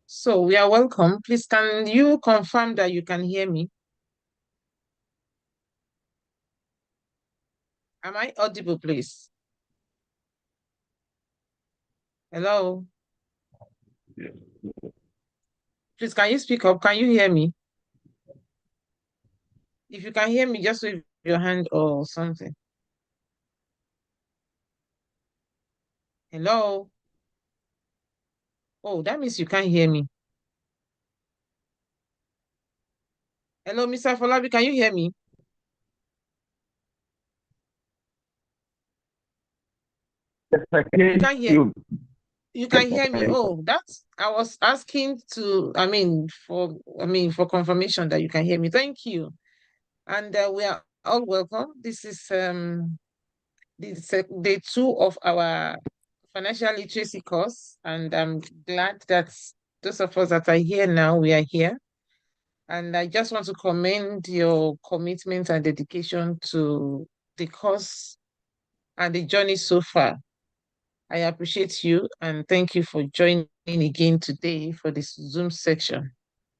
So we are welcome. Please, can you confirm that you can hear me? Am I audible, please? Hello? Please, can you speak up? Can you hear me? If you can hear me, just wave your hand or something. Hello? Oh, that means you can't hear me. Hello, Mr. Afolabi, can you hear me? Yes, I You can can't hear. you. You Yes, can I hear me. can. Oh, that's I was asking to, for confirmation that you can hear me. Thank you. And we are all welcome. This is day two of our financial literacy course, and I'm glad that those of us that are here now, we are here. And I just want to commend your commitment and dedication to the course and the journey so far. I appreciate you and thank you for joining again today for this Zoom section.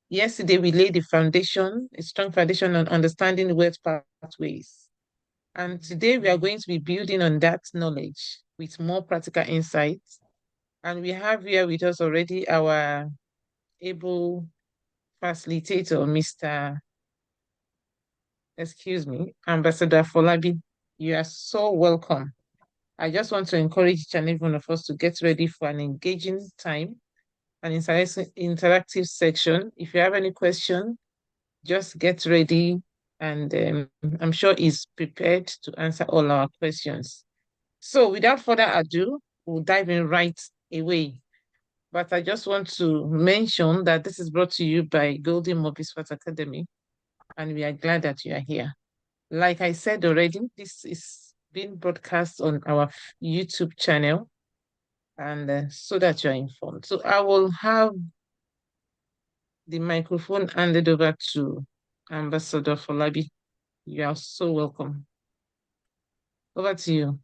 Yesterday, we laid the foundation, a strong foundation on understanding wealth pathways. And today, we are going to be building on that knowledge with more practical insights. And we have here with us already our able facilitator, Mr. Ambassador Afolabi. You are so welcome. I just want to encourage each and every one of us to get ready for an engaging time, an interactive section. If you have any question, just get ready, and I'm sure he's prepared to answer all our questions. So without further ado, we'll dive in right away. But I just want to mention that this is brought to you by Golden Mobile Sports Academy, and we are glad that you are here. Like I said already, this is being broadcast on our YouTube channel, and so that you're informed. So I will have the microphone handed over to Ambassador Folabi. You are so welcome. Over to you.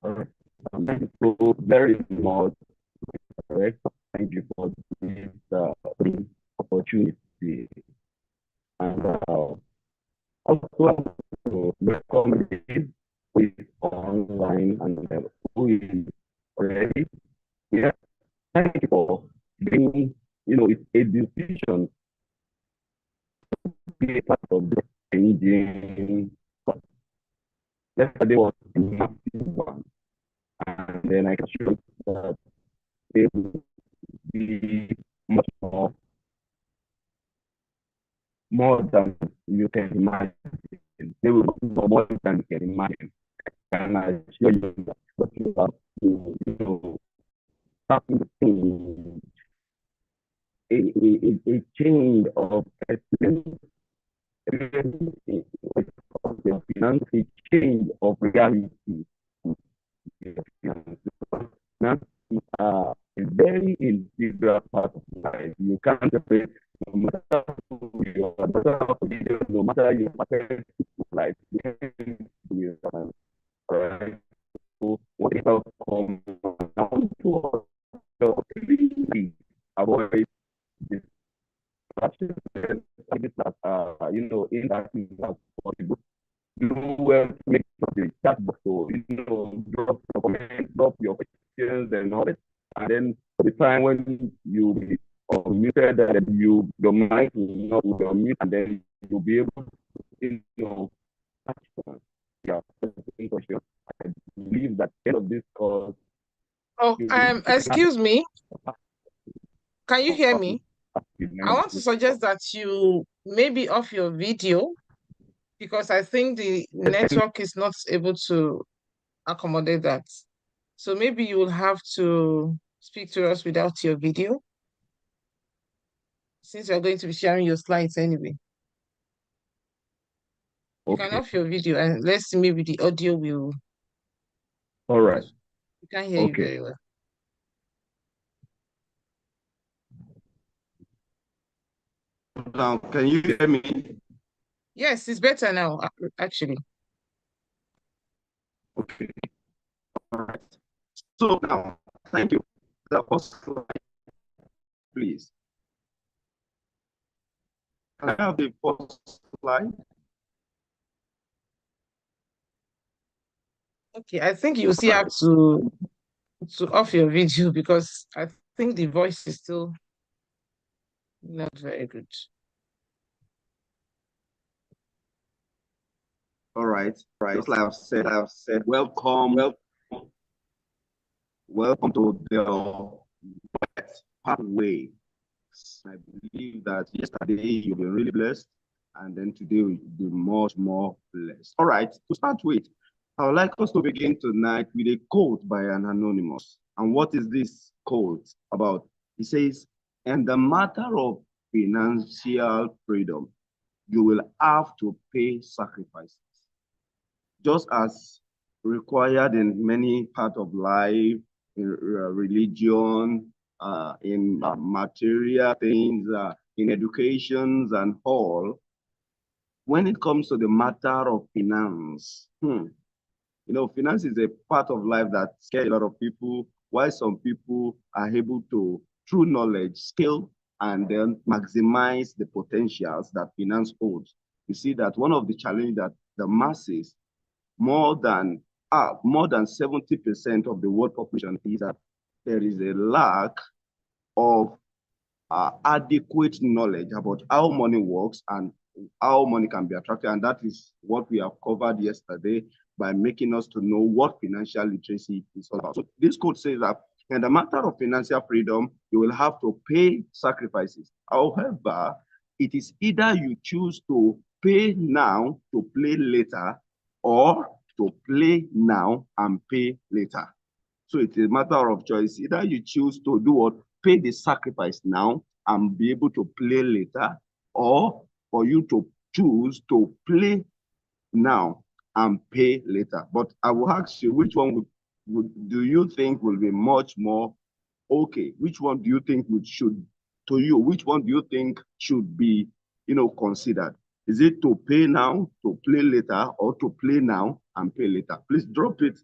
All right. Thank you so very much. Correct. Thank you for this opportunity. And also to welcome this with online and who is already here. Thank you for being, it's a decision to be a part of the changing. Yesterday was a massive one. And then I can show that they will be much more than you can imagine. They will be more than you can imagine. And I assure you that what you have to, something a change of experience, finance, a change of reality. Finance a very integral part of life. You can't separate no matter who you are, no matter your parents' life. You can't do it. All right. So whatever comes down to us, please avoid distractions that interacting as possible. Do well to make sure the chat box, so drop your comments, drop your questions and all that. And then the time when you be unmuted, that your mic will not be unmuted, and then you'll be able to, touch on your question. I believe that end of this call, Oh, excuse me. Can you hear me? I want to suggest that you maybe off your video because I think the network is not able to accommodate that. So maybe you will have to speak to us without your video since you're going to be sharing your slides anyway. You can Okay. off your video and let's see, maybe the audio will. All right. We can't hear you Okay. very well. Now, can you hear me? Yes, it's better now, actually. Okay. All right. So now, thank you. The first slide, please. Can I have the first slide? Okay, I think you All still have right. to off your video because I think the voice is still not very good. All right. Just like I've said, welcome to the pathway. I believe that yesterday you've been really blessed, and then today you'll be much more blessed. All right, to start with, I would like us to begin tonight with a quote by an anonymous. And what is this quote about? He says, "In the matter of financial freedom, you will have to pay sacrifices, just as required in many parts of life, in religion, in material things, in educations and all. When it comes to the matter of finance, finance is a part of life that scares a lot of people, while some people are able to, through knowledge, scale and then maximize the potentials that finance holds. You see that one of the challenges that the masses, more than 70% of the world population, is that there is a lack of adequate knowledge about how money works and how money can be attracted. And that is what we have covered yesterday by making us to know what financial literacy is all about. So this code says that in the matter of financial freedom, you will have to pay sacrifices. However, it is either you choose to pay now to play later, or to play now and pay later. So it's a matter of choice. Either you choose to do what? Pay the sacrifice now and be able to play later, or for you to choose to play now and pay later. But I will ask you, which one do you think will be much more okay? Which one do you think should, to you, which one do you think should be, considered? Is it to pay now, to play later, or to play now and pay later? Please drop it.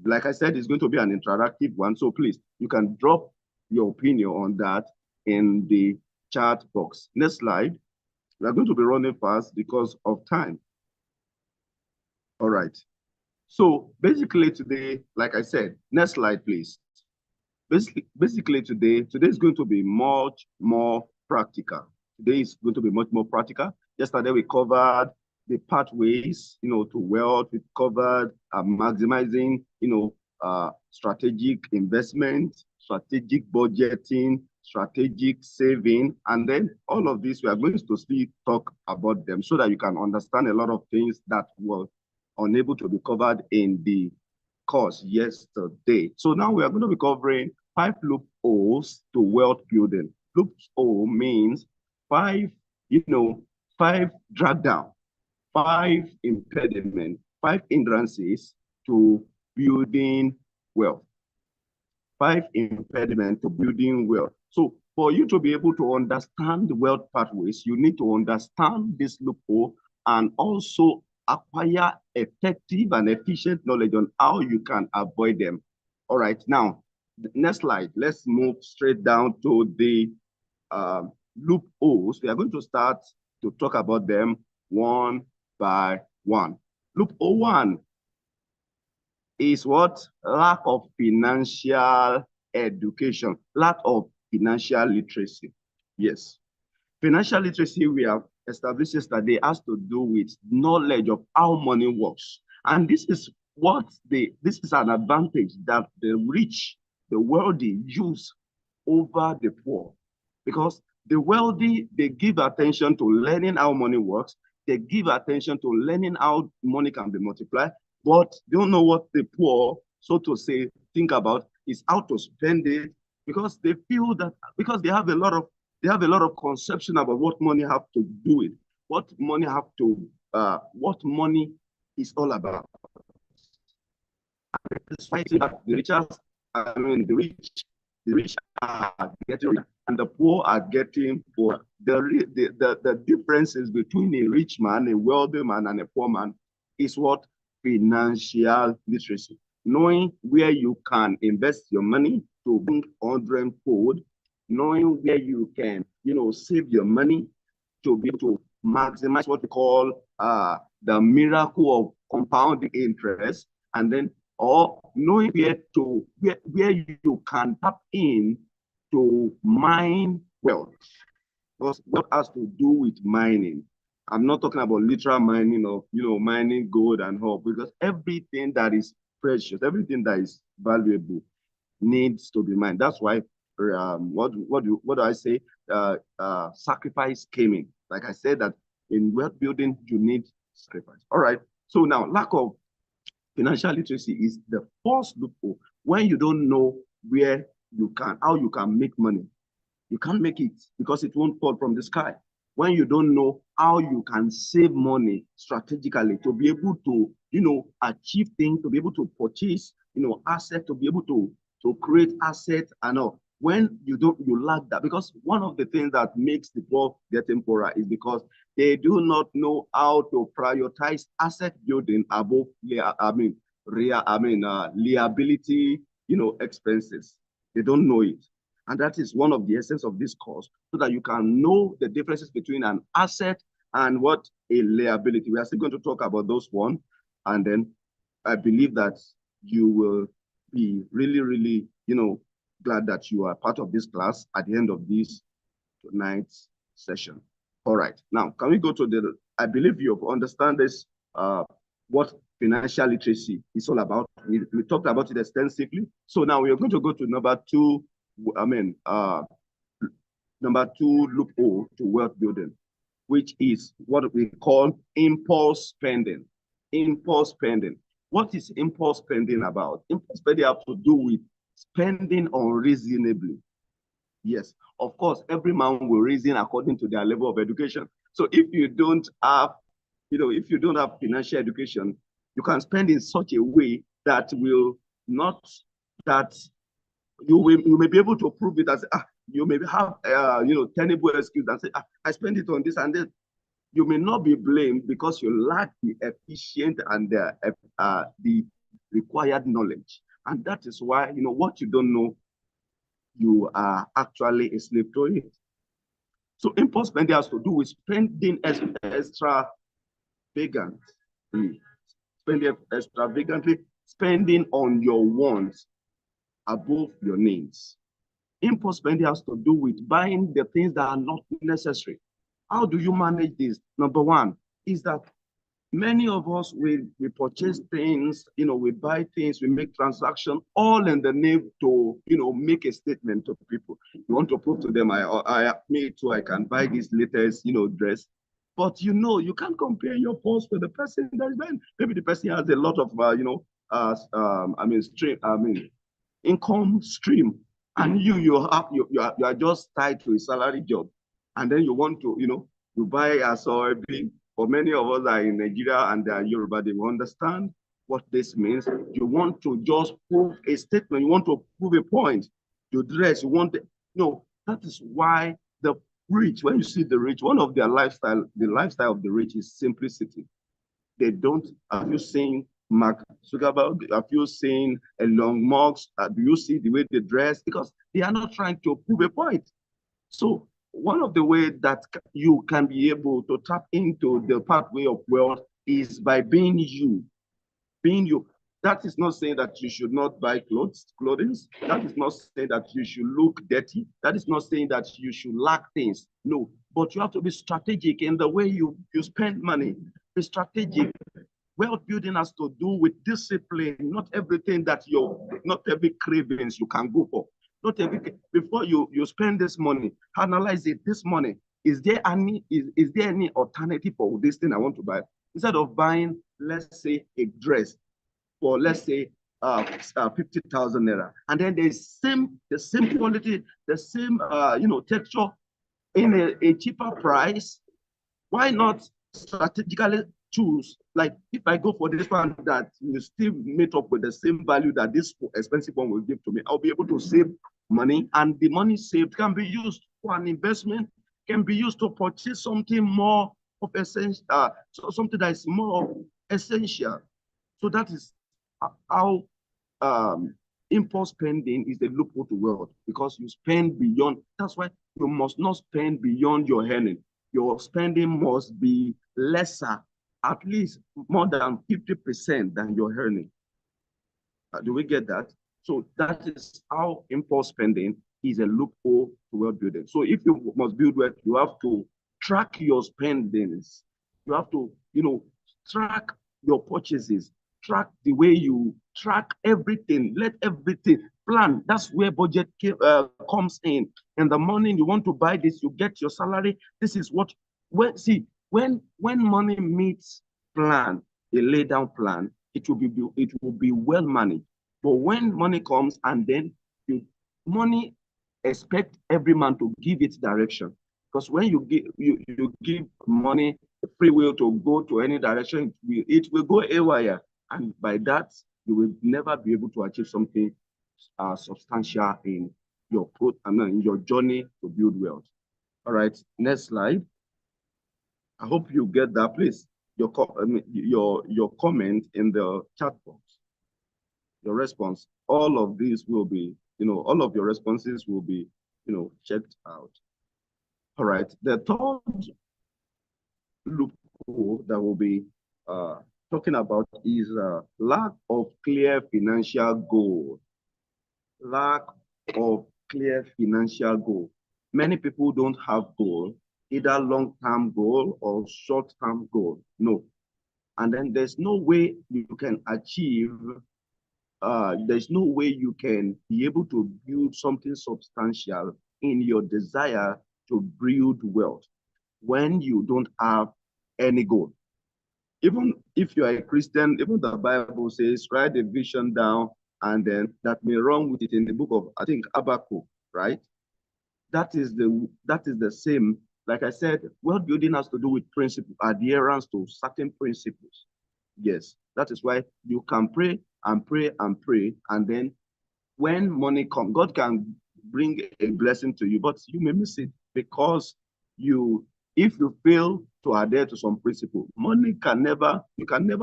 Like I said, it's going to be an interactive one. So please, you can drop your opinion on that in the chat box. Next slide. We are going to be running fast because of time. All right. So basically today, like I said, next slide, please. Basically today is going to be much more practical. Today is going to be much more practical. Yesterday we covered the pathways, to wealth. We covered maximizing, strategic investment, strategic budgeting, strategic saving, and then all of this we are going to still talk about them so that you can understand a lot of things that were unable to be covered in the course yesterday. So now we are going to be covering 5 loopholes to wealth building. Loophole means 5, 5 drag down, 5 impediment, 5 hindrances to building wealth. 5 impediment to building wealth. So for you to be able to understand the wealth pathways, you need to understand this loophole and also acquire effective and efficient knowledge on how you can avoid them. All right, now, next slide. Let's move straight down to the loopholes. We are going to start to talk about them one by one. Loophole 1 is what? Lack of financial education, lack of financial literacy. Yes. Financial literacy, we have established yesterday, has to do with knowledge of how money works. And this is an advantage that the rich, the wealthy use over the poor. Because the wealthy, they give attention to learning how money works. They give attention to learning how money can be multiplied, but they don't know what the poor, so to say, think about is how to spend it, because they feel that, because they have a lot of conception about what money have to do with, what money is all about. Despite that the rich are getting richer and the poor are getting poorer. The differences between a rich man, a wealthy man, and a poor man is what? Financial literacy. Knowing where you can invest your money to bring 100-fold, knowing where you can, save your money to be able to maximize what we call the miracle of compound interest, and then or knowing where you can tap in to mine wealth. Because what has to do with mining? I'm not talking about literal mining of mining gold and all, because everything that is precious, everything that is valuable needs to be mined. That's why what do I say? Sacrifice came in. Like I said, that in wealth building you need sacrifice. All right. So now lack of financial literacy is the first loophole. When you don't know how you can make money, you can't make it because it won't fall from the sky. When you don't know how you can save money strategically to be able to, achieve things, to be able to purchase, assets, to be able to create assets and all. When you lack that, because one of the things that makes the poor getting poorer is because they do not know how to prioritize asset building above, liability, expenses. They don't know it. And that is one of the essence of this course, so that you can know the differences between an asset and what a liability. We are still going to talk about those one. And then I believe that you will be really, really, glad that you are part of this class at the end of this tonight's session. All right. Now, can we go to I believe you understand this, what financial literacy is all about. We talked about it extensively. So now we are going to go to number two loophole to wealth building, which is what we call impulse spending. Impulse spending. What is impulse spending about? Impulse spending has to do with spending unreasonably. Yes, of course, every man will reason according to their level of education. So if you don't have, financial education, you can spend in such a way that will not that you may be able to prove it as you may have tenable excuse and say I spend it on this and this. You may not be blamed because you lack the efficient and the required knowledge, and that is why what you don't know, you are actually a slave to it. So impulse spending has to do with spending extravagantly, spending on your wants above your needs. Impulse spending has to do with buying the things that are not necessary. How do you manage this? Number one is that many of us, we purchase things, we buy things, we make transactions, all in the name to, make a statement to people. You want to prove to them, me too, I can buy this latest, dress. But you can't compare your pulse with the person that is buying. Maybe the person has a lot of, income stream, and you are just tied to a salary job, and then you want to you buy a soybean. For many of us are in Nigeria and they are Yoruba, they will understand what this means. You want to just prove a statement, you want to prove a point. You dress, you want that is why the rich, when you see the rich, one of their lifestyle, the lifestyle of the rich is simplicity. They don't, have you seen Mark Zuckerberg? Have you seen Elon Musk? Do you see the way they dress? Because they are not trying to prove a point. So one of the ways that you can be able to tap into the pathway of wealth is by being you. Being you. That is not saying that you should not buy clothing. That is not saying that you should look dirty. That is not saying that you should lack things. No, but you have to be strategic in the way you spend money. Be strategic. Wealth building has to do with discipline. Not everything not every cravings you can go for. Not every, before you spend this money, analyze it. This money, is there any alternative for this thing I want to buy? Instead of buying, let's say, a dress for, let's say, 50,000 naira, and then the same quality, the same texture in a cheaper price. Why not strategically choose? Like, if I go for this one that will still meet up with the same value that this expensive one will give to me, I'll be able to save money, and the money saved can be used for an investment, can be used to purchase something more of essential, something that is more essential. So that is how impulse spending is a loophole to wealth, because you spend beyond. That's why you must not spend beyond your earning. Your spending must be lesser, at least more than 50% than your earning. Do we get that? So that is how impulse spending is a loophole to wealth building. So if you must build wealth, you have to track your spendings. You have to, track your purchases, track the way you track everything. Let everything plan. That's where budget comes in. In the morning, you want to buy this, you get your salary. This is what when money meets plan, a lay down plan, it will be well managed. But when money comes and then money expect every man to give its direction. Because when you give money free will to go to any direction, it will go haywire. And by that, you will never be able to achieve something substantial in in your journey to build wealth. All right, next slide. I hope you get that. Please, your comment in the chat box, your response. All of these will be, all of your responses will be, checked out. All right. The third loophole that we'll be talking about is lack of clear financial goal. Lack of clear financial goal. Many people don't have goal, either long-term goal or short-term goal. No. And then there's no way you can achieve, there's no way you can be able to build something substantial in your desire to build wealth when you don't have any goal. Even if you are a Christian, even the Bible says, write a vision down, and then that may run with it in the book of, I think, Habakkuk, right? That is the same. Like I said, wealth building has to do with principle, adherence to certain principles. Yes, that is why you can pray and pray and pray, and then when money comes, God can bring a blessing to you, but you may miss it because if you fail to adhere to some principle, you can never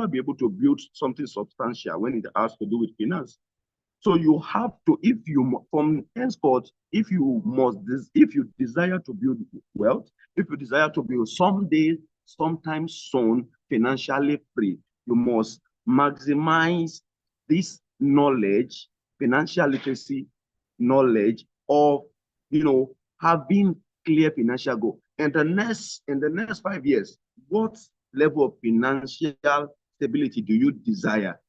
be able to build something substantial when it has to do with finance. So you have to, from henceforth, if you desire to build wealth, if you desire to build sometime soon, financially free, you must maximize this knowledge, financial literacy knowledge of, having clear financial goal. And in the next 5 years, what level of financial stability do you desire?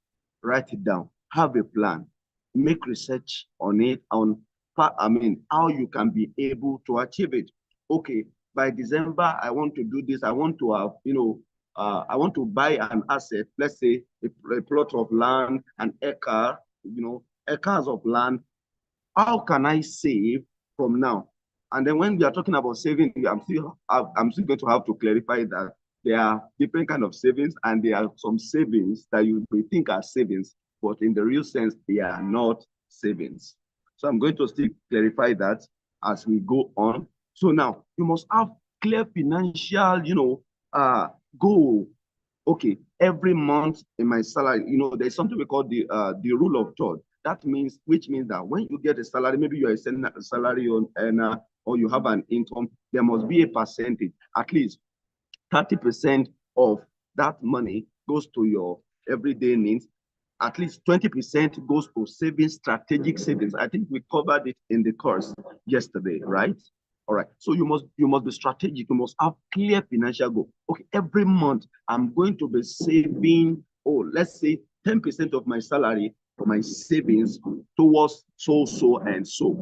Write it down. Have a plan. Make research on it, how you can be able to achieve it. Okay, by December, I want to do this. I want to have, I want to buy an asset, let's say a plot of land, an acre, acres of land. How can I save from now? And then when we are talking about saving, I'm still going to have to clarify that there are different kind of savings, and there are some savings that you may think are savings, but in the real sense, they are not savings. So I'm going to still clarify that as we go on. So now you must have clear financial, goal. Okay, every month in my salary, there's something we call the rule of third. Which means that when you get a salary, maybe you're a salary earner, or you have an income, there must be a percentage, at least 30% of that money goes to your everyday needs. At least 20% goes to savings, strategic savings. I think we covered it in the course yesterday, right? All right. So you must be strategic. You must have clear financial goal. Okay, every month I'm going to be saving, let's say 10% of my salary for my savings towards so and so.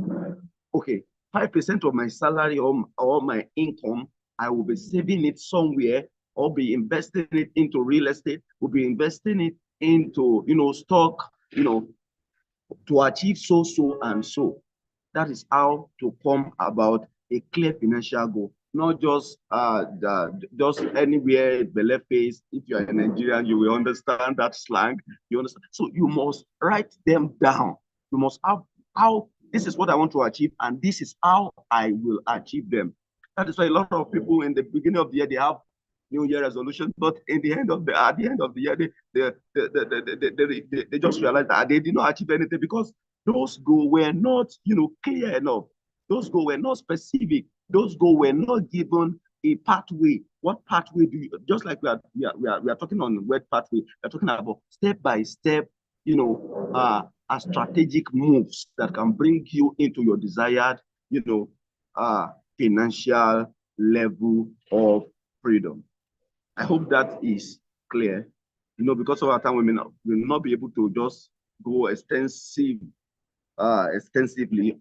Okay, 5% of my salary or my income, I will be saving it somewhere, or be investing it into real estate, will be investing it into, stock, to achieve so and so. That is how to come about a clear financial goal, not just just anywhere belle face. If you are a Nigerian, you will understand that slang. You understand. So you must write them down. You must have This is what I want to achieve, and this is how I will achieve them. That is why a lot of people in the beginning of the year, they have New Year resolution, but at the end of the year, they just realize that they did not achieve anything because those goals were not, clear enough. Those goals were not specific. Those goals were not given a pathway. What pathway do you, just like we are talking on word pathway, we're talking about step by step, strategic moves that can bring you into your desired, financial level of freedom. I hope that is clear. Because of our time, we will not be able to just go extensively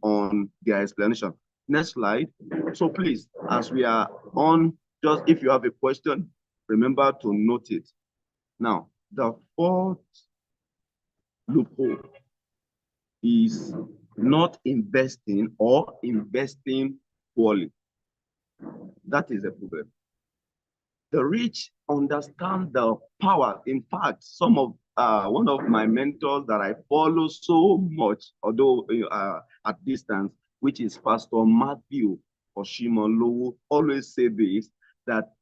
on their explanation. Next slide. So please, as we are on, just if you have a question, remember to note it. Now, the fourth loophole is not investing or investing poorly. That is a problem. The rich understand the power. In fact, one of my mentors that I follow so much, although at distance, which is Pastor Matthew Oshimolowo, always say this, that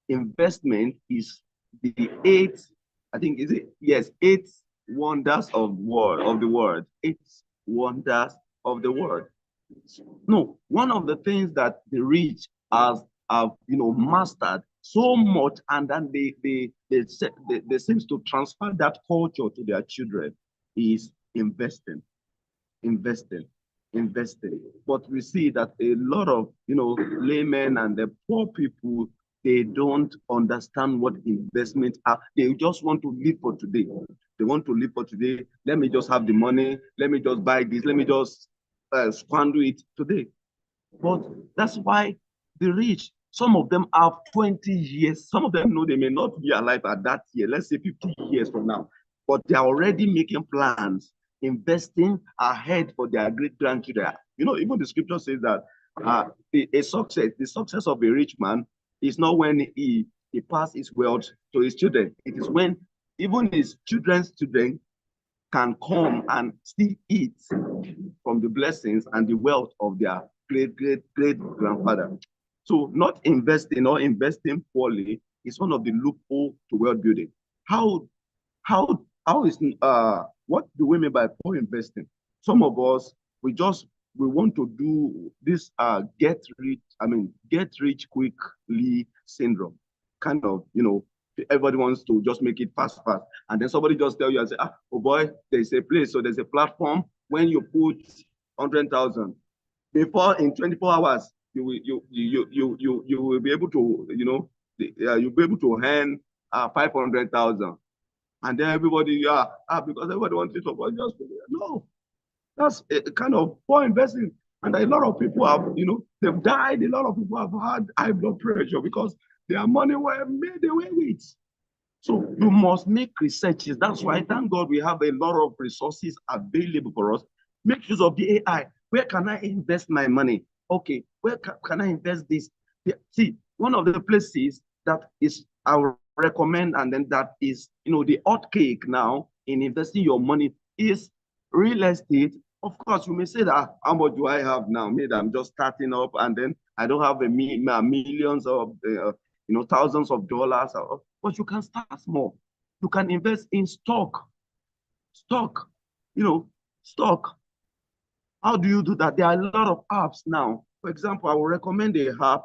investment is the eighth, I think is it? Yes, eight wonders of the world. Eight wonders of the world. No, one of the things that the rich have mastered so much, and then they seems to transfer that culture to their children, is investing. But we see that a lot of laymen and the poor people, they don't understand what investment are. They just want to live for today. They want to live for today. Let me just have the money. Let me just buy this. Let me just squander it today. But that's why the rich, some of them have 20 years. Some of them know they may not be alive at that year, let's say 50 years from now. But they're already making plans, investing ahead for their great-grandchildren. Even the scripture says that the success of a rich man is not when he passes his wealth to his children. It is when even his children's children can come and still eat from the blessings and the wealth of their great-grandfather. So not investing or investing poorly is one of the loopholes to wealth building. What do we mean by poor investing? Some of us, we want to do this get rich quickly syndrome. Kind of, everybody wants to just make it fast. And then somebody just tell you and say, oh boy, there's a place, so there's a platform. When you put 100,000, before in 24 hours, you will be able to, you'll be able to earn 500,000. And then everybody, because everybody wants it, but just no, that's a kind of poor investing. And a lot of people have, they've died. A lot of people have had high blood pressure because their money were made away with. So you must make researches. That's why, thank God, we have a lot of resources available for us. Make use of the AI. Where can I invest my money? Okay, where can I invest this? See, one of the places that is I will recommend, and then that is, the hot cake now in investing your money is real estate. Of course, you may say that, how much do I have now? Maybe I'm just starting up, and then I don't have millions of, thousands of dollars. But you can start small. You can invest in stock. Stock. How do you do that? There are a lot of apps now. For example, I will recommend a app.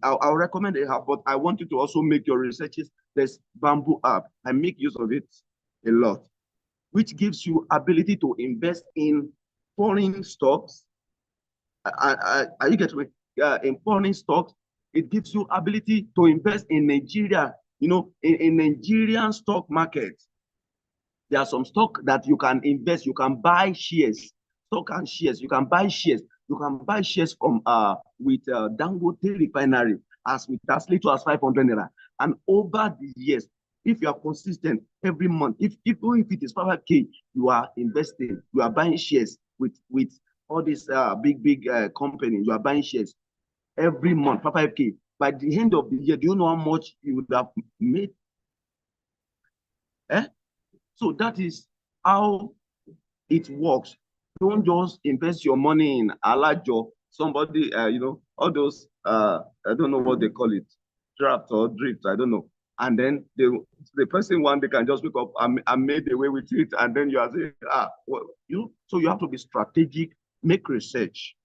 I'll recommend a app, but I want you to also make your researches. There's Bamboo app. I make use of it a lot, which gives you ability to invest in foreign stocks. Are you getting me? In foreign stocks, it gives you ability to invest in Nigeria, in Nigerian stock market. There are some stock that you can invest. You can buy shares, stock and shares. You can buy shares. You can buy shares from with Dangote refinery as little as 500 naira. And over the years, if you are consistent every month, even if it is 5K, you are investing. You are buying shares with all these big companies. You are buying shares every month, 5K. By the end of the year, do you know how much you would have made? So that is how it works. Don't just invest your money in alajo, somebody, all those, I don't know what they call it, draft or drift, I don't know. And then the person one day can just wake up and made away with it. And then you are saying, well, so you have to be strategic, make research.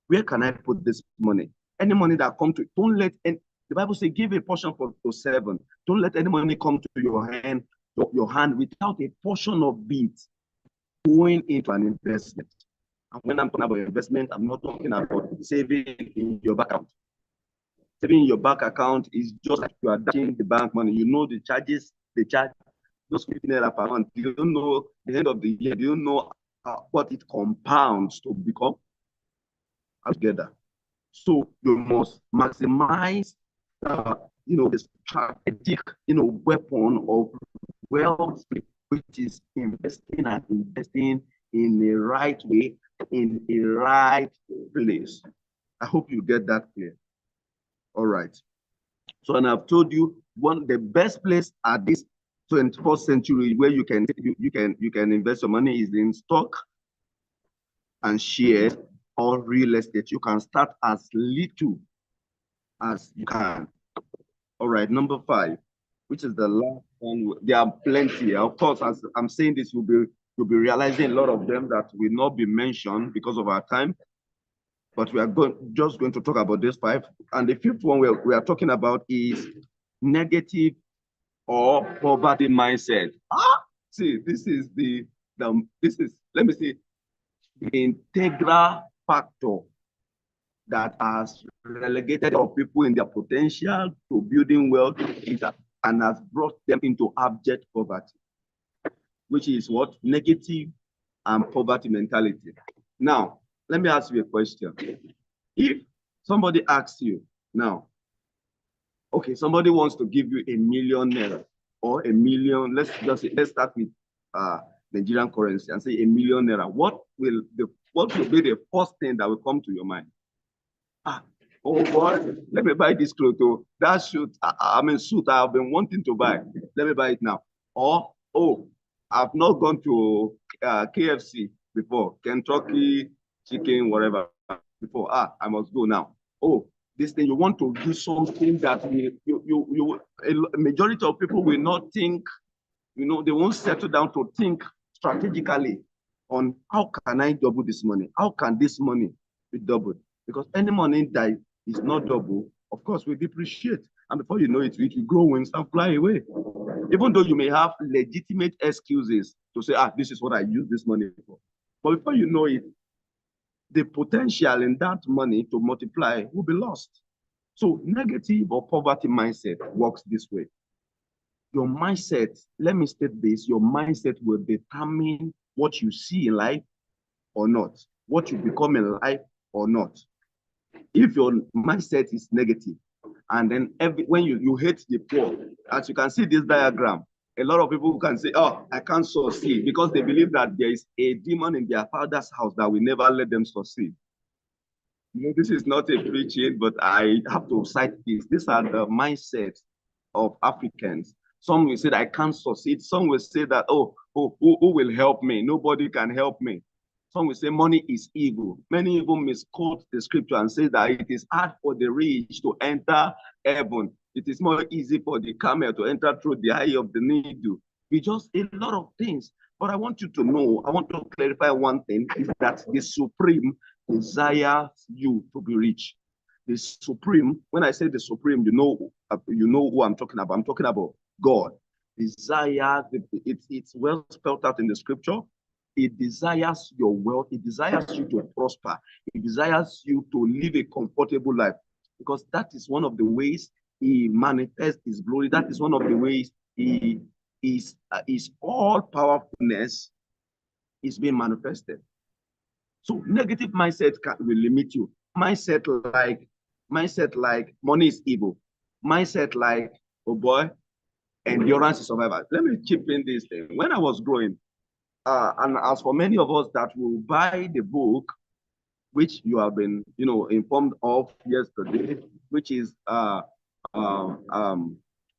Where can I put this money? Any money that come to, don't let any, the Bible says, give a portion to seven. Don't let any money come to your hand without a portion of it going into an investment. And when I'm talking about investment, I'm not talking about saving in your bank account. Saving in your bank account is just like you are dashing the bank money. You know the charges they charge, those 50 naira per month. You don't know the end of the year. You don't know what it compounds to become together. So you must maximize, the strategic, weapon of wealth, which is investing and investing in the right way, in a right place. I hope you get that clear. All right. So, and I've told you the best place at this 21st century where you can invest your money is in stock and shares or real estate. You can start as little as you can. All right, number 5, which is the last one. There are plenty. Of course, as I'm saying this, you'll be realizing a lot of them that will not be mentioned because of our time. But we are just going to talk about these 5. And the 5th one we are talking about is negative or poverty mindset. See, this is let me see, the integral factor that has relegated our people in their potential to building wealth and has brought them into abject poverty, which is what? Negative and poverty mentality. Now, let me ask you a question. If somebody asks you now, okay, somebody wants to give you ₦1 million or $1 million, let's start with Nigerian currency and say ₦1 million. What will be the first thing that will come to your mind? Oh boy, let me buy this clothes. That suit, suit I've been wanting to buy. Let me buy it now. Or, I've not gone to KFC before, Kentucky chicken, whatever, before. I must go now. This thing, you want to do something that a majority of people will not think, they won't settle down to think strategically on how can I double this money? How can this money be doubled? Because any money that is not double, of course, will depreciate. And before you know it, it will grow wings and fly away. Even though you may have legitimate excuses to say, this is what I use this money for. But before you know it, the potential in that money to multiply will be lost. So negative or poverty mindset works this way. Your mindset, let me state this, your mindset will determine what you see in life or not, what you become in life or not. If your mindset is negative, and then when you hate the poor, as you can see this diagram, a lot of people can say, I can't succeed, because they believe that there is a demon in their father's house that will never let them succeed. This is not a preaching, but I have to cite this. These are the mindsets of Africans. Some will say that I can't succeed. Some will say that, who will help me? Nobody can help me. Some will say money is evil. Many even misquote the scripture and say that it is hard for the rich to enter heaven. It is more easy for the camel to enter through the eye of the needle. We just a lot of things. But I want you to know, I want to clarify one thing, is that the Supreme desires you to be rich. The Supreme, when I say the Supreme, you know who I'm talking about. I'm talking about God. Desire, it's well spelled out in the scripture. It desires your wealth. It desires you to prosper. It desires you to live a comfortable life, because that is one of the ways he manifests his glory. That is one of the ways his all powerfulness is being manifested. So negative mindset will limit you. Mindset like money is evil. Mindset like, oh boy, endurance is survival. Let me chip in this thing. When I was growing, and as for many of us that will buy the book, which you have been, informed of yesterday, which is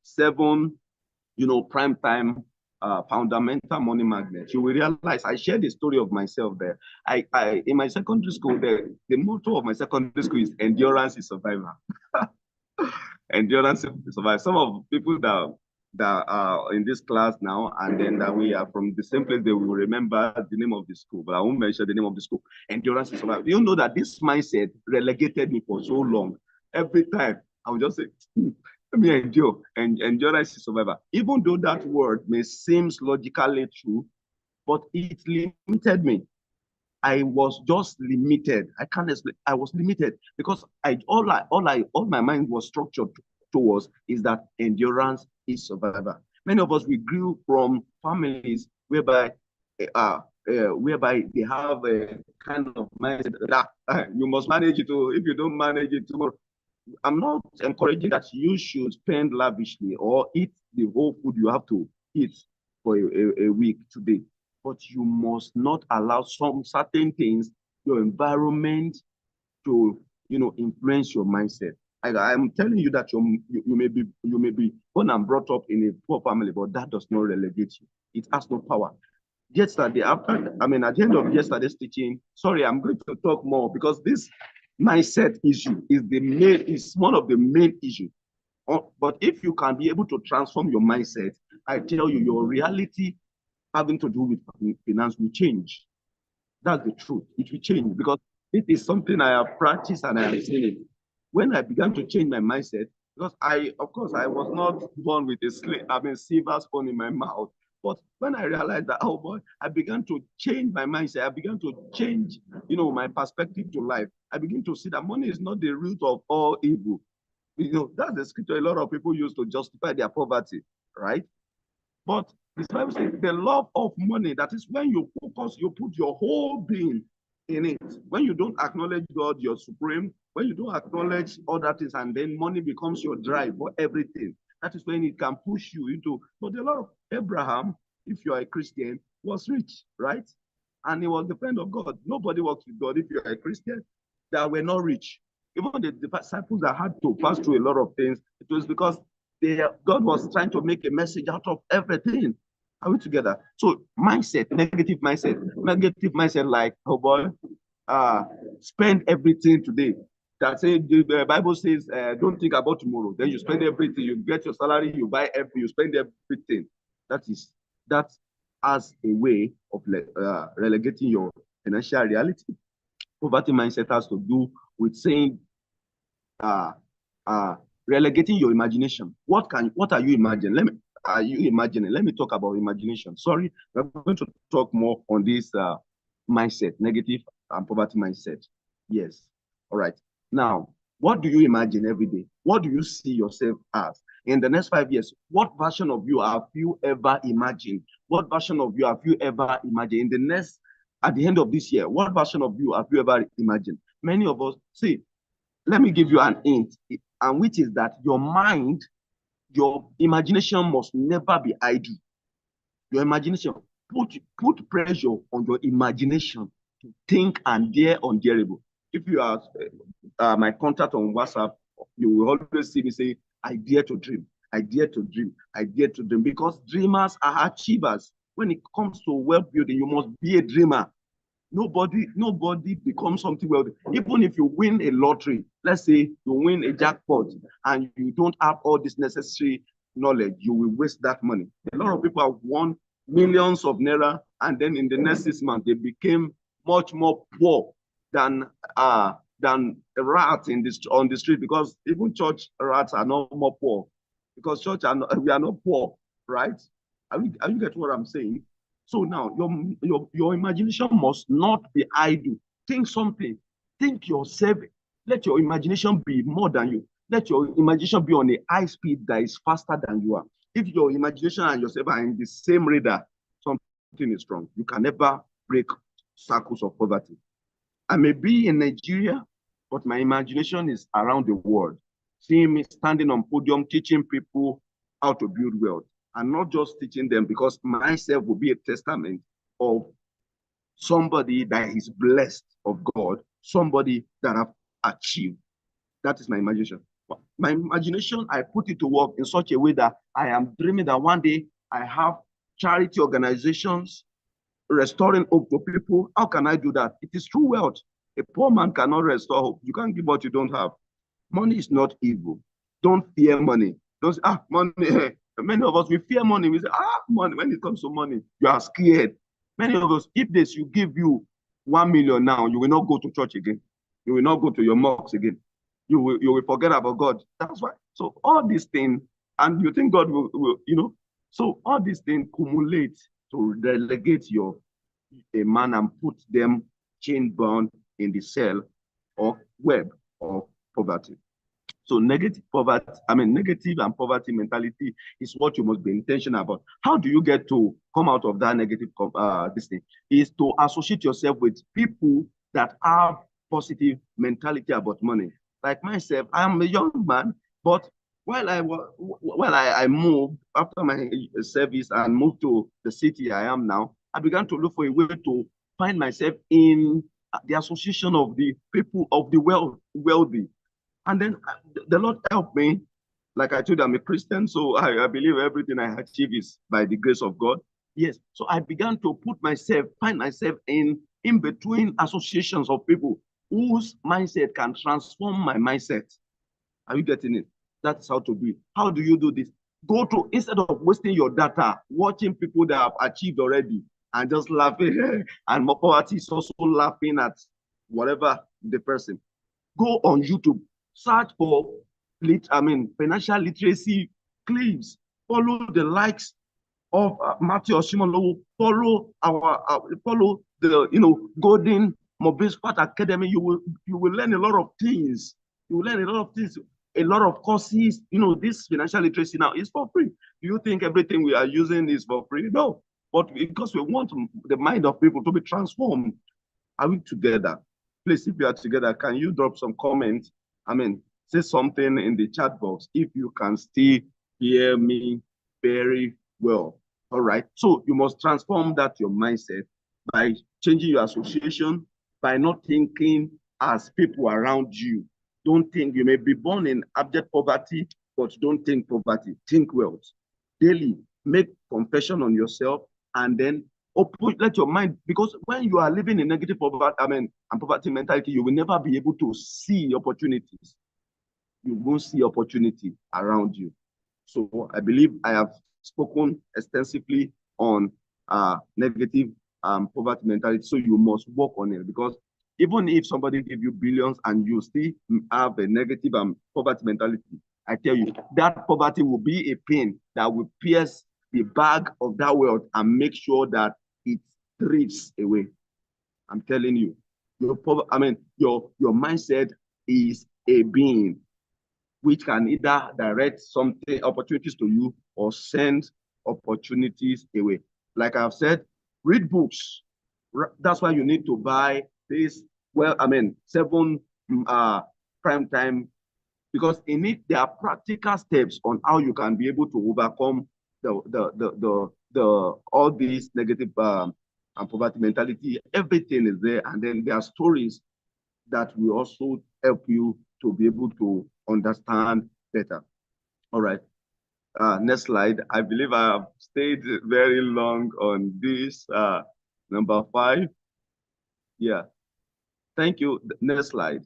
7, prime time fundamental money magnet, you will realize I shared the story of myself there. I in my secondary school, the motto of my secondary school is endurance is survival. Endurance is survival. Some of people that are in this class now, and then that we are from the same place, they will remember the name of the school, but I won't mention the name of the school. Endurance is survival. You know that this mindset relegated me for so long. Every time I would just say, let me endure, and endurance is survival. Even though that word may seem logically true, but it limited me. I was just limited. I can't explain. I was limited because all my mind was structured towards is that endurance is survival. Many of us, we grew from families whereby they have a kind of mindset that you must manage it. If you don't manage it tomorrow, I'm not encouraging that you should spend lavishly or eat the whole food you have to eat for a week today. But you must not allow some certain things, your environment, to influence your mindset. I'm telling you that you may be born and brought up in a poor family, but that does not relegate you. It has no power. Yesterday, at the end of yesterday's teaching, sorry, I'm going to talk more because this mindset issue is one of the main issues. But if you can be able to transform your mindset, I tell you, your reality having to do with finance will change. That's the truth. It will change because it is something I have practiced and I have seen it. When I began to change my mindset, because of course, I was not born with a silver spoon in my mouth. But when I realized that, oh boy, I began to change my mindset. I began to change, my perspective to life. I begin to see that money is not the root of all evil. That's the scripture a lot of people use to justify their poverty, right? But the Bible says the love of money, that is when you focus, you put your whole being in it. When you don't acknowledge God, your supreme, when you don't acknowledge other things, and then money becomes your drive for everything, that is when it can push you into. But the Lord of Abraham, if you are a Christian, was rich, right? And he was the friend of God. Nobody works with God if you are a Christian that were not rich. Even the disciples that had to pass through a lot of things, it was because God was trying to make a message out of everything. Are we together? So negative mindset like, oh boy, spend everything today. The Bible says, don't think about tomorrow. Then you spend everything. You get your salary, you spend everything. That as a way of relegating your financial reality. Poverty mindset has to do with saying, uh, relegating your imagination. What are you imagining? Let me talk about imagination. Sorry, we're going to talk more on this mindset, negative and poverty mindset. Yes. All right. Now, what do you imagine every day? What do you see yourself as? In the next 5 years, what version of you have you ever imagined? What version of you have you ever imagined? At the end of this year, what version of you have you ever imagined? Many of us, see, let me give you an hint, and which is that your mind, your imagination must never be idle. Your imagination, put pressure on your imagination to think and dare undareable. If you are my contact on WhatsApp, you will always see me say, I dare to dream. I dare to dream. I dare to dream. Because dreamers are achievers. When it comes to wealth building, you must be a dreamer. Nobody becomes something wealthy. Even if you win a lottery, let's say you win a jackpot and you don't have all this necessary knowledge, you will waste that money. A lot of people have won millions of naira, and then in the next 6 months, they became much more poor than rats on the street, because even church rats are not more poor, because we are not poor, right? Are you get what I'm saying? So now your imagination must not be idle. Think something. Think yourself. Let your imagination be more than you. Let your imagination be on a high speed that is faster than you are. If your imagination and yourself are in the same radar, something is wrong. You can never break circles of poverty. I may be in Nigeria, but my imagination is around the world. Seeing me standing on podium teaching people how to build wealth, and not just teaching them, because myself will be a testament of somebody that is blessed of God, somebody that have achieved. That is my imagination. My imagination, I put it to work in such a way that I am dreaming that one day I have charity organizations, restoring hope to people. How can I do that? It is true wealth. A poor man cannot restore hope. You can't give what you don't have. Money is not evil. Don't fear money. Don't say, money. Many of us, we fear money. We say, money. When it comes to money, you are scared. Many of us, if they should give you 1 million now, you will not go to church again. You will not go to your mosque again. You will forget about God. That's why. So all these things, and you think God will so all these things accumulate to relegate a man and put them chain bound in the cell or web of poverty. So negative and poverty mentality is what you must be intentional about. How do you get to come out of that negative this thing? Is to associate yourself with people that have positive mentality about money. Like myself, I'm a young man, but while I moved after my service and moved to the city I am now, I began to look for a way to find myself in the association of the people of the wealthy. And then the Lord helped me. Like I told you, I'm a Christian, so I believe everything I achieve is by the grace of God. Yes. So I began to find myself in between associations of people whose mindset can transform my mindset. Are you getting it? That's how to do it. How do you do this? Instead of wasting your data, watching people that have achieved already and just laughing, and poverty is also laughing at whatever the person. Go on YouTube, search for financial literacy clips. Follow the likes of Matthew Oshimolowo. Follow the Golden Mobile Sport Academy. You will learn a lot of things. You will learn a lot of things, a lot of courses. This financial literacy now is for free. Do you think everything we are using is for free? No, but because we want the mind of people to be transformed. Are we together? Please, if you are together, can you drop some comments? Say something in the chat box if you can still hear me very well. All right. So you must transform your mindset by changing your association, by not thinking as people around you. Don't think you may be born in abject poverty, but don't think poverty. Think wealth. Daily, make confession on yourself and then let your mind, because when you are living in negative poverty, and poverty mentality, you will never be able to see opportunities. You won't see opportunity around you. So I believe I have spoken extensively on negative poverty mentality. So you must work on it, because even if somebody give you billions and you still have a negative poverty mentality, I tell you, that poverty will be a pain that will pierce the bag of that wealth and make sure that it drifts away. I'm telling you, your mindset is a being which can either direct something opportunities to you or send opportunities away. Like I've said, read books. That's why you need to buy this. 7 prime time, because in it there are practical steps on how you can be able to overcome the all these negative and poverty mentality. Everything is there, and then there are stories that will also help you to be able to understand better. All right. Next slide. I believe I have stayed very long on this. Number 5. Yeah. Thank you. Next slide.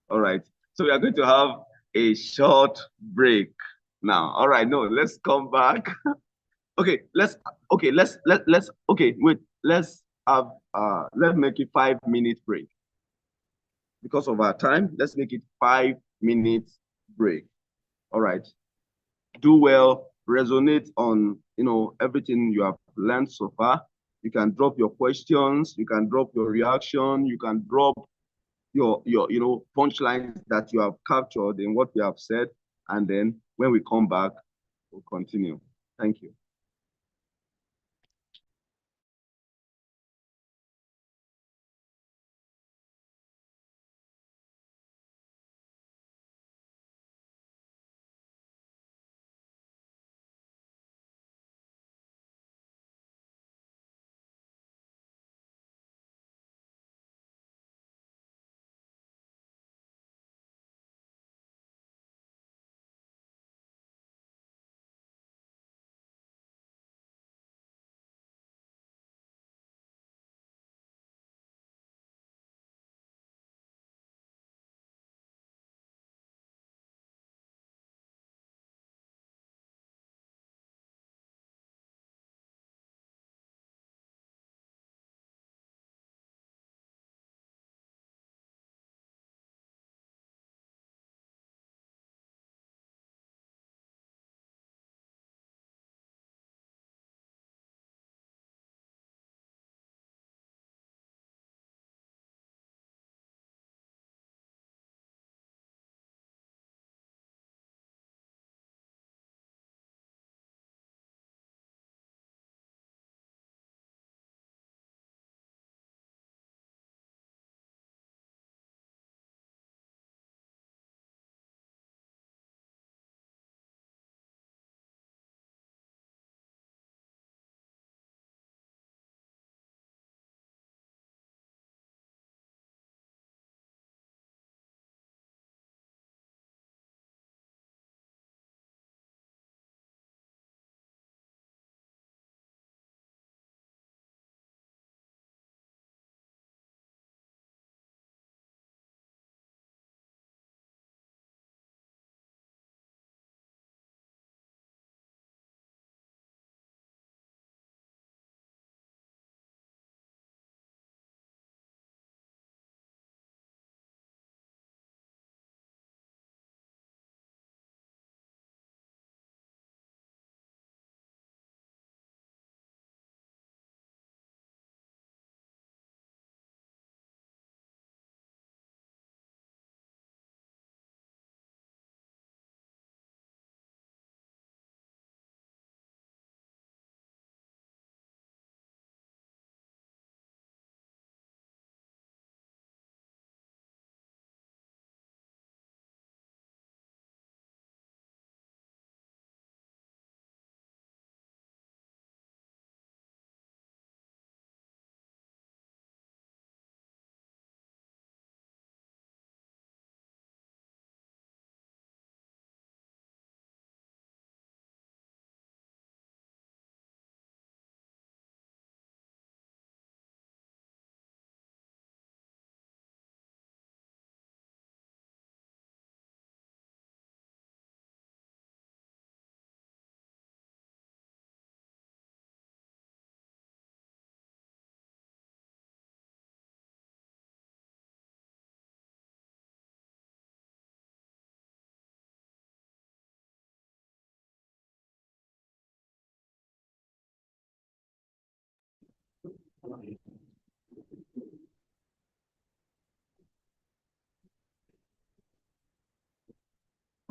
All right. So we are going to have a short break now. All right. No, let's come back. Okay. Let's make it 5-minute break. Because of our time, let's make it 5-minute break. All right. Do well, resonate on everything you have learned so far. You can drop your questions, you can drop your reaction, you can drop your punchlines that you have captured in what we have said, and then when we come back, we'll continue. Thank you.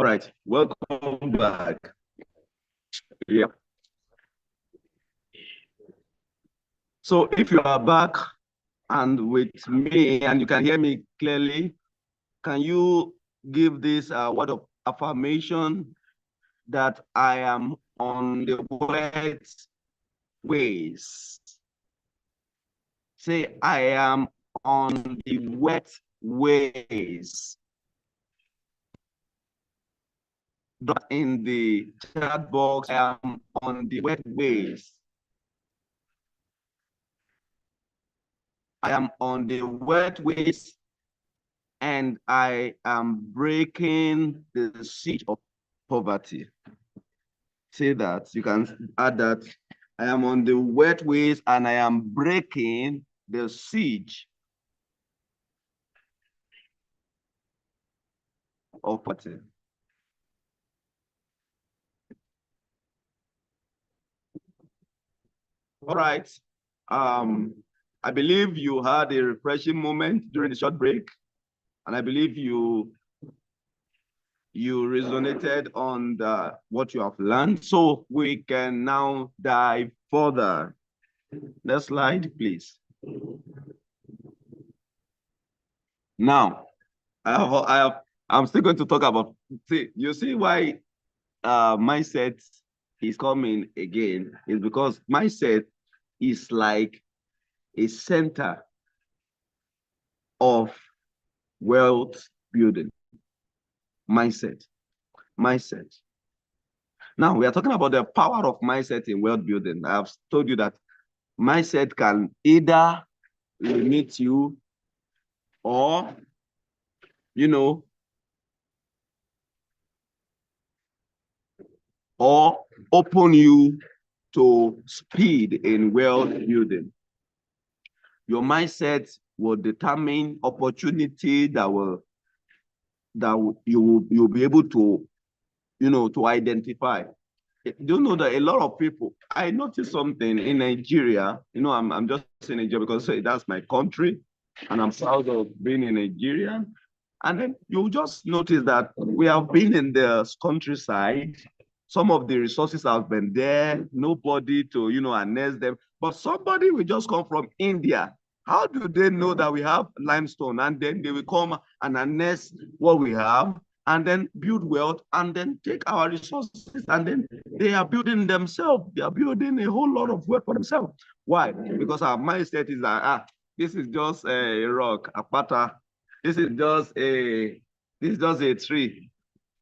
right, welcome back. Yeah. So if you are back and with me and you can hear me clearly, can you give this word of affirmation that I am on the wet ways? Say, I am on the wet ways. In the chat box, I am on the wet ways. I am on the wet ways and I am breaking the siege of poverty. Say that, you can add that. I am on the wet ways and I am breaking the siege of poverty. All right. I believe you had a refreshing moment during the short break, and I believe you resonated on what you have learned. So we can now dive further. Next slide, please. Now, I'm still going to talk about, you see why mindset is coming again is because mindset is like a center of wealth building. Mindset. Now we are talking about the power of mindset in wealth building. I have told you that mindset can either limit you or, or open you to speed in wealth building. Your mindset will determine opportunity you'll be able to, to identify. Do you know that a lot of people, I noticed something in Nigeria, I'm just in Nigeria because that's my country and I'm proud of being a Nigerian. And then you just notice that we have been in the countryside. Some of the resources have been there, nobody to, harness them. But somebody will just come from India. How do they know that we have limestone? And then they will come and harness what we have and then build wealth and then take our resources and then they are building themselves. They are building a whole lot of wealth for themselves. Why? Because our mindset is that, this is just a rock, a pattern. This is just a tree.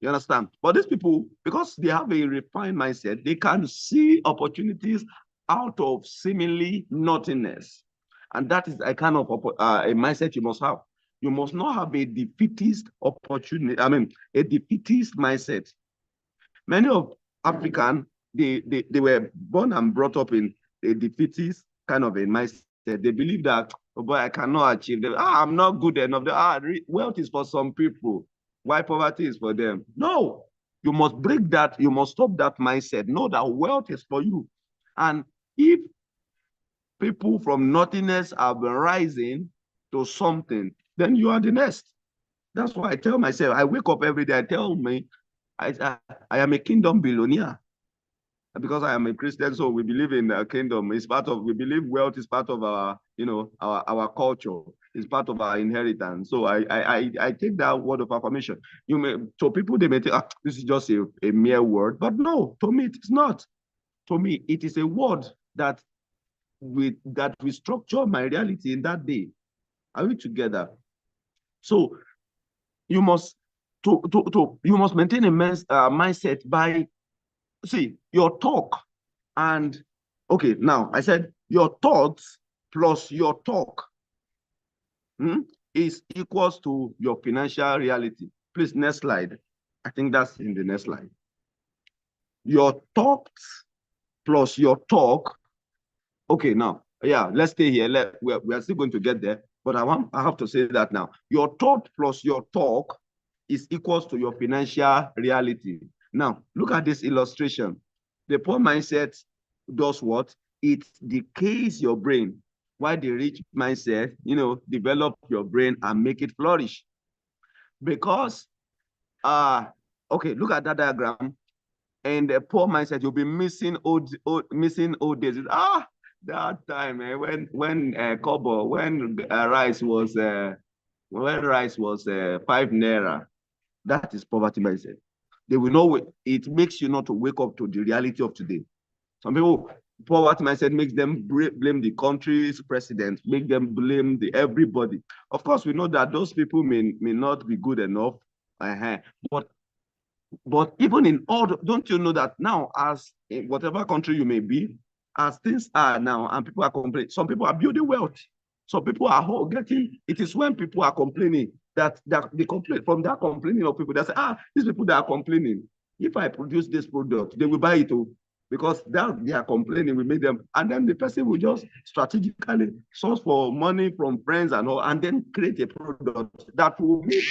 You understand? But these people, because they have a refined mindset, they can see opportunities out of seemingly nothingness. And that is a kind of a mindset you must have. You must not have a defeatist a defeatist mindset. Many of African, they were born and brought up in a defeatist kind of a mindset. They believe that, oh boy, I cannot achieve them. I'm not good enough. Wealth is for some people. Why poverty is for them? No, you must break that. You must stop that mindset. Know that wealth is for you. And if people from nothingness have been rising to something, then you are the next. That's why I tell myself, I wake up every day, I tell me, I am a kingdom billionaire. Because I am a Christian, so we believe in the kingdom. It's part of, we believe wealth is part of our, our culture. It's part of our inheritance. So I take that word of affirmation. So people, they may think, this is just a mere word. But no, to me, it's not. To me, it is a word that we structure my reality in that day. Are we together? So you must you must maintain a mindset by, see, your talk. And okay, now I said your thoughts plus your talk is equals to your financial reality. Please, next slide. I think that's in the next slide. Your thoughts plus your talk. Okay, now, yeah, let's stay here. We are still going to get there, but I have to say that now. Your thought plus your talk is equals to your financial reality. Now, look at this illustration. The poor mindset does what? It decays your brain, while the rich mindset, develop your brain and make it flourish. Because, Okay, look at that diagram. And a poor mindset, you'll be missing old days. That time when kobo, when rice was 5 naira. That is poverty mindset. They will know it makes you not to wake up to the reality of today. Some people, poverty mindset makes them blame the country's president, make them blame everybody. Of course, we know that those people may not be good enough, but even in all, don't you know that now, as in whatever country you may be, as things are now, and people are complaining, some people are building wealth. Some people are getting, it is when people are complaining that they complain, from that complaining of people, they say, these people that are complaining, if I produce this product, they will buy it too. Because that they are complaining, we make them, and then the person will just strategically source for money from friends and all, and then create a product that will make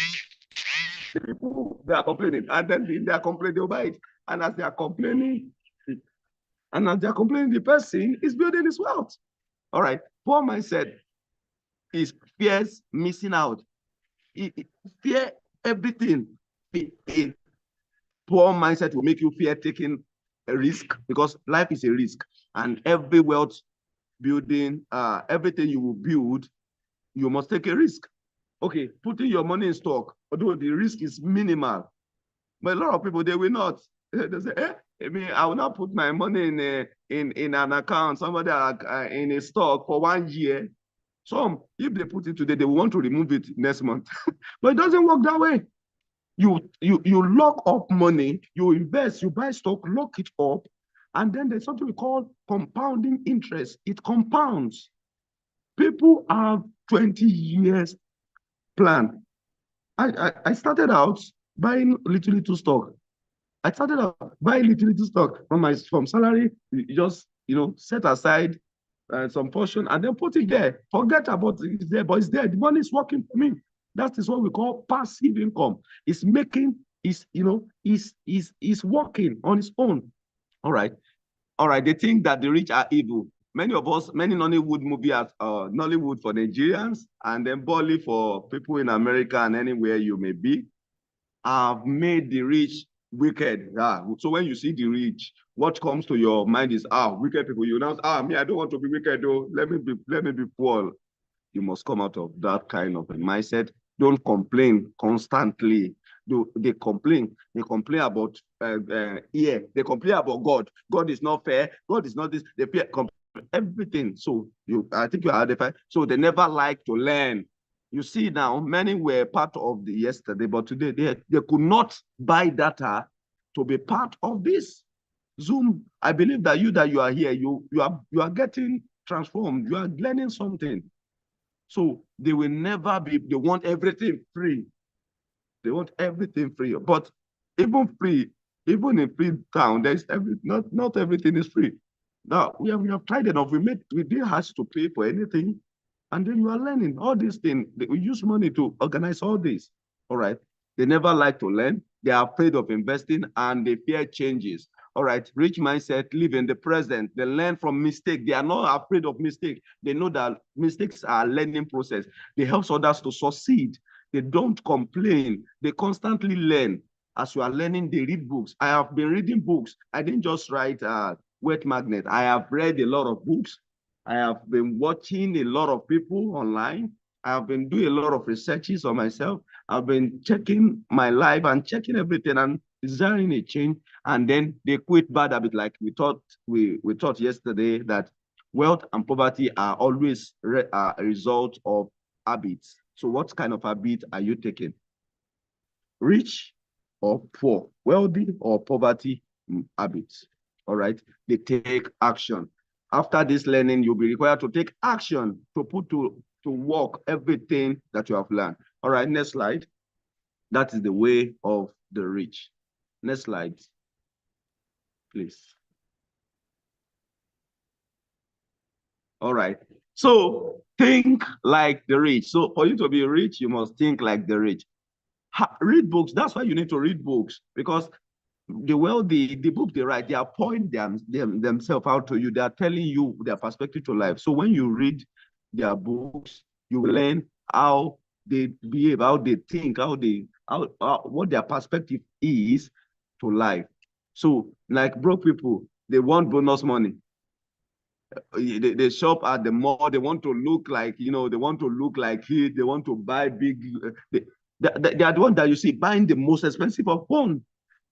the people they are complaining, and then they are complaining, they'll buy it. And as they are complaining, the person is building his wealth. All right. Poor mindset is fears missing out. Fear everything. A poor mindset will make you fear taking a risk, because life is a risk. And every wealth building, everything you will build, you must take a risk. Okay, putting your money in stock, although the risk is minimal, but a lot of people, they will not. They say, I will not put my money in an account, somebody in a stock for 1 year. Some, if they put it today, they will want to remove it next month. But it doesn't work that way. You lock up money, you invest, you buy stock, lock it up, and then there's something we call compounding interest. It compounds. People have 20 years plan. I started out buying little stock. I started out buying little stock from salary. You just set aside some portion and then put it there. Forget about it there, but it's there. The money is working for me. That is what we call passive income. It's making is working on its own. All right. They think that the rich are evil. Many Nollywood movies are Nollywood for Nigerians, and then Bolly for people in America and anywhere you may be, have made the rich wicked. So when you see the rich, what comes to your mind is, wicked people. You now, me, I don't want to be wicked though. Let me be poor. You must come out of that kind of a mindset. Don't complain constantly. They complain about they complain about God. God is not fair. God is not this. They complain everything. So I think you are identified. So they never like to learn. You see now, many were part of the yesterday, but today they could not buy data to be part of this Zoom. I believe that you are here, you are getting transformed. You are learning something. So they will never be. They want everything free. They want everything free. But even in free town, there's not everything is free. Now we have tried enough. We didn't have to pay for anything. And then you are learning all these things. We use money to organize all this. All right. They never like to learn. They are afraid of investing and they fear changes. All right. Rich mindset, live in the present. They learn from mistake. They are not afraid of mistake. They know that mistakes are a learning process. They help others to succeed. They don't complain. They constantly learn. As you are learning, they read books. I have been reading books. I didn't just write Wet Magnet. I have read a lot of books. I have been watching a lot of people online. I have been doing a lot of researches on myself. I've been checking my life and checking everything and desiring a change. And then they quit bad habit, like we thought yesterday, that wealth and poverty are always a result of habits. So what kind of habit are you taking? Rich or poor, wealthy or poverty habits? All right, they take action. After this learning, you'll be required to take action to put to work everything that you have learned. All right, next slide. That is the way of the rich. Next slide, please. All right. So think like the rich. So for you to be rich, you must think like the rich. Read books. That's why you need to read books, because the book they write, they are pointing themselves out to you. They are telling you their perspective to life. So when you read their books, you learn how they behave, how they think, how what their perspective is to life. So, like broke people, they want bonus money. They shop at the mall. They want to look like, they want to look like it. They want to buy big. They are the ones that you see buying the most expensive of phone,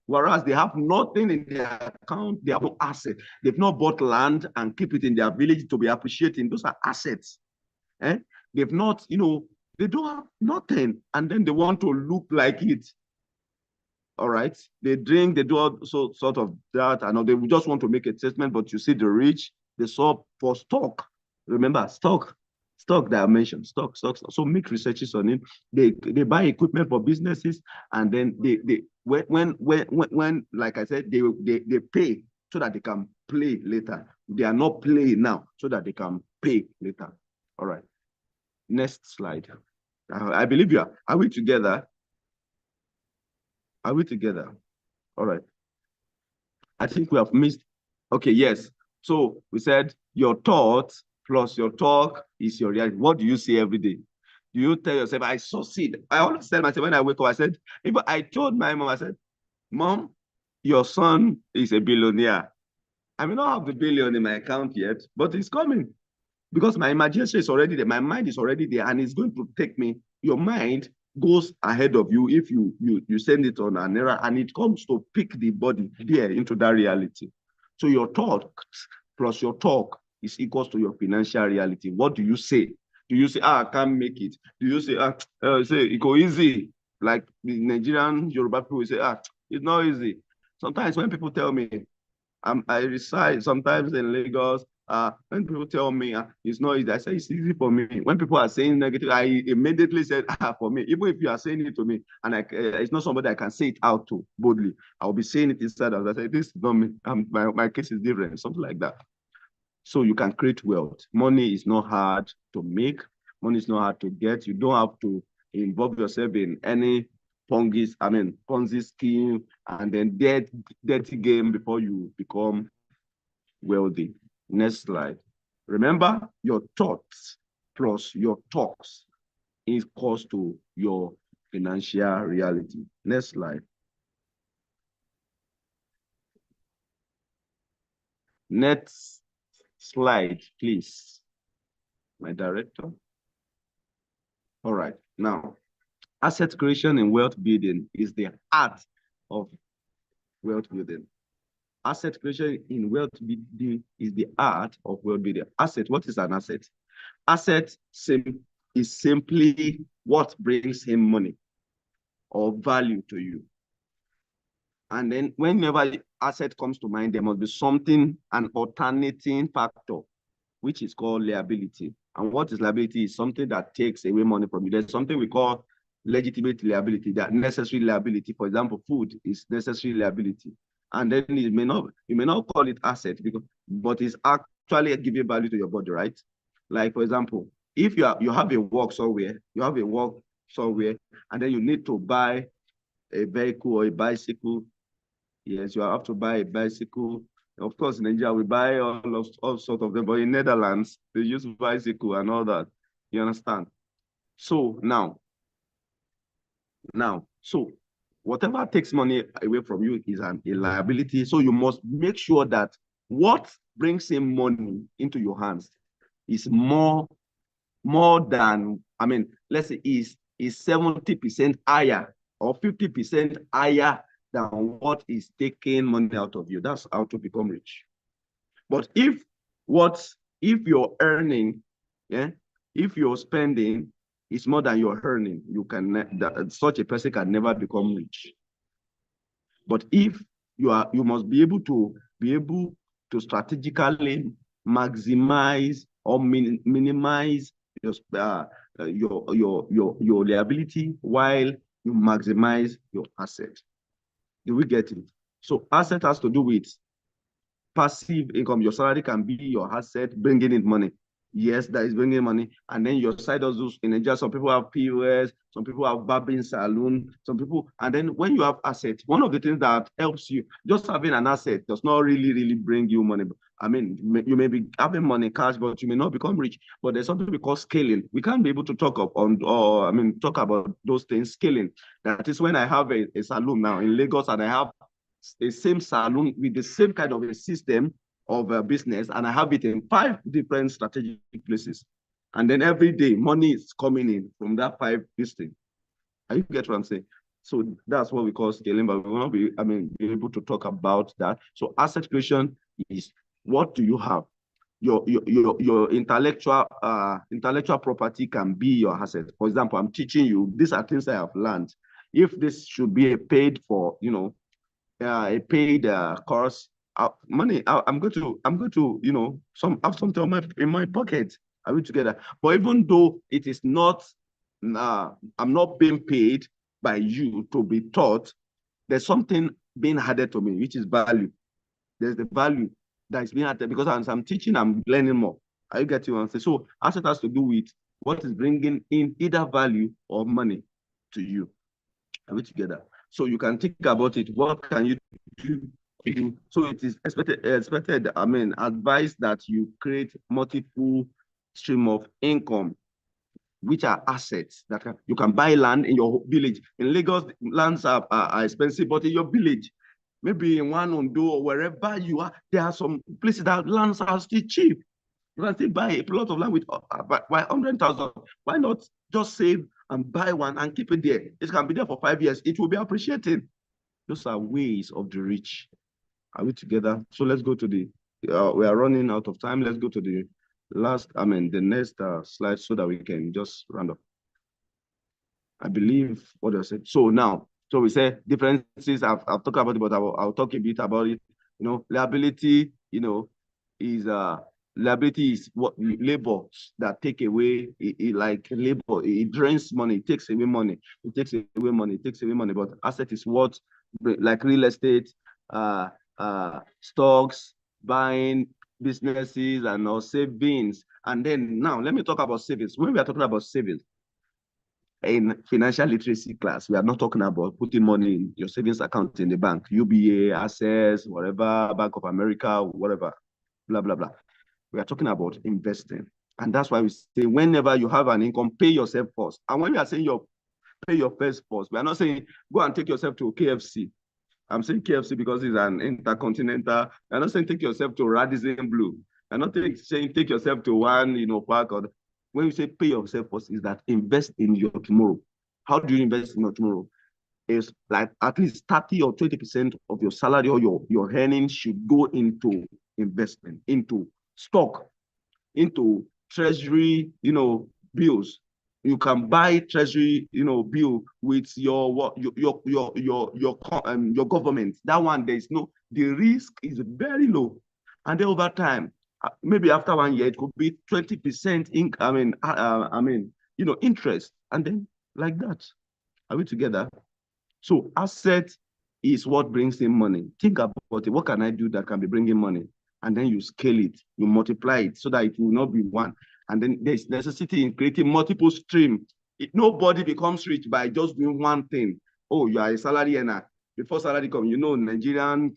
whereas they have nothing in their account. They have no asset. They've not bought land and keep it in their village to be appreciating. Those are assets. Eh? They've not, they don't have nothing, and then they want to look like it. All right, they drink, they do all sort of that, and they just want to make a statement. But you see, the rich, they saw for stock. Remember, stock dimension, stock. So make researches on it. They buy equipment for businesses, and then they when like I said, they pay so that they can play later. They are not playing now so that they can pay later. All right. Next slide. I believe you are. Are we together? Are we together? All right. I think we have missed. Okay, yes. So we said your thoughts plus your talk is your reality. What do you say every day? Do you tell yourself, I succeed? I always tell myself when I wake up, I said, if I told my mom, I said, Mom, your son is a billionaire. I may not have the billion in my account yet, but it's coming. Because my imagination is already there, my mind is already there, and it's going to take me. Your mind goes ahead of you if you send it on an error, and it comes to pick the body there into that reality. So your thought plus your talk is equals to your financial reality. What do you say? Do you say, I can't make it? Do you say, say it go easy? Like the Nigerian Yoruba people say, it's not easy. Sometimes when people tell me, I reside sometimes in Lagos. When people tell me it's not easy, I say it's easy for me. When people are saying negative, I immediately said, for me, even if you are saying it to me, and it's not somebody I can say it out to boldly, I'll be saying it inside. I say, this is not me. My case is different, something like that. So you can create wealth. Money is not hard to make. Money is not hard to get. You don't have to involve yourself in any Ponzi scheme and then dirty game before you become wealthy. Next slide. Remember, your thoughts plus your talks is equals to your financial reality. Next slide. Next slide, please. My director. All right. Now, asset creation and wealth building is the art of wealth building. Asset creation in wealth building is the art of wealth building. Asset, what is an asset? Asset is simply what brings him money or value to you. And then whenever asset comes to mind, there must be something, an alternating factor, which is called liability. And what is liability is something that takes away money from you. There's something we call legitimate liability, that necessary liability. For example, food is necessary liability. And then you may not call it asset, but it's actually giving value to your body, right? Like, for example, if you have a work somewhere, and then you need to buy a vehicle or a bicycle. Yes, you have to buy a bicycle. Of course, in Nigeria, we buy all sorts of them, but in Netherlands, they use bicycle and all that. You understand? So so whatever takes money away from you is a liability. So you must make sure that what brings in money into your hands is more than, let's say is 70% higher or 50% higher than what is taking money out of you. That's how to become rich. But if you're earning, if you're spending is more than you're earning, such a person can never become rich. But if you must be able to strategically maximize or minimize your liability while you maximize your asset. Do we get it? So asset has to do with passive income. Your salary can be your asset, bringing in money. Yes, that is bringing money. And then your side hustles in Nigeria, some people have POS, some people have barbing saloon, some people. And then when you have assets, one of the things that helps you, just having an asset does not really bring you money. I mean, you may be having money, cash, but you may not become rich. But there's something we call scaling. We can't be able to talk talk about those things. Scaling. That is when I have a salon now in Lagos, and I have the same salon with the same kind of a system of a business, and I have it in 5 different strategic places. And then every day, money is coming in from that 5 listing. Are you get what I'm saying? So that's what we call scaling, but we will not be, be able to talk about that. So asset creation is, what do you have? Your intellectual property can be your asset. For example, I'm teaching you, these are things I have learned. If this should be a paid for, a paid course, money, I'm going to, have something in my pocket. Are we together? But even though it is not, I'm not being paid by you to be taught, there's something being added to me, which is value. There's the value that is being added, because as I'm teaching, I'm learning more. Are you getting what I'm saying? So asset has to do with what is bringing in either value or money to you. Are we together? So you can think about it. What can you do? So it is expected, advised that you create multiple stream of income, which are assets that you can buy land in your village. In Lagos, lands are expensive, but in your village, maybe in one Ondo or wherever you are, there are some places that lands are still cheap. You can still buy a plot of land with 100,000. Why not just save and buy one and keep it there? It can be there for 5 years. It will be appreciated. Those are ways of the rich. Are we together? So let's go to the, we are running out of time. Let's go to the the next slide, so that we can just round up. I believe what I said. So now, so we say differences. I've talked about it, but I'll talk a bit about it. Liability, is liability is what labor that take away, like labor, it drains money, it takes away money, But asset is what, like real estate, stocks, buying businesses, and all savings. And then now let me talk about savings. When we are talking about savings in financial literacy class, we are not talking about putting money in your savings account in the bank, UBA, Access, whatever, Bank of America, whatever, blah, blah, blah. We are talking about investing. And that's why we say, whenever you have an income, pay yourself first. And when we are saying pay your first, we are not saying go and take yourself to KFC. I'm saying KFC because it's an intercontinental. I'm not saying take yourself to Radisson Blue. I'm not saying take yourself to one, park. Or when you say pay yourself first, is that invest in your tomorrow. How do you invest in your tomorrow? Is like at least 30 or 20% of your salary or your earnings should go into investment, into stock, into treasury, bills. You can buy treasury, bill with your government. That one, the risk is very low. And then over time, maybe after 1 year, it could be 20% interest. And then like that. Are we together? So asset is what brings in money. Think about it. What can I do that can be bringing money? And then you scale it, you multiply it so that it will not be one. And then there's necessity in creating multiple streams. Nobody becomes rich by just doing one thing. Oh, you are a salary earner. Before salary comes, Nigerian,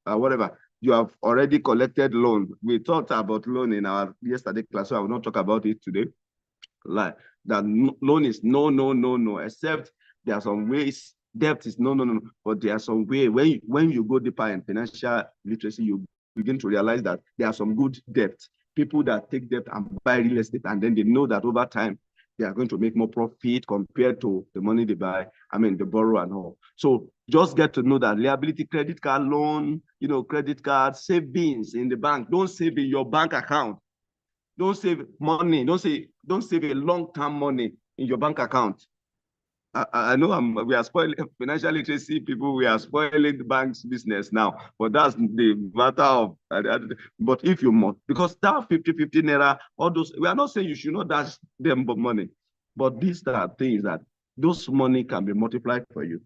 whatever, you have already collected loan. We talked about loan in our yesterday class, so I will not talk about it today. Like that loan is no, except there are some ways. Debt is no. But there are some way when you go deeper in financial literacy, you begin to realize that there are some good debt. People that take debt and buy real estate, and then they know that over time they are going to make more profit compared to the money they buy. They borrow and all. So just get to know that liability, credit card loan, credit card, savings in the bank. Don't save in your bank account. Don't save money. Don't save a long-term money in your bank account. I know we are spoiling financial literacy people. We are spoiling the bank's business now, but that's the matter of. But if you must, because that 50 naira, all those, we are not saying you should not dash them money, but these are things that those money can be multiplied for you.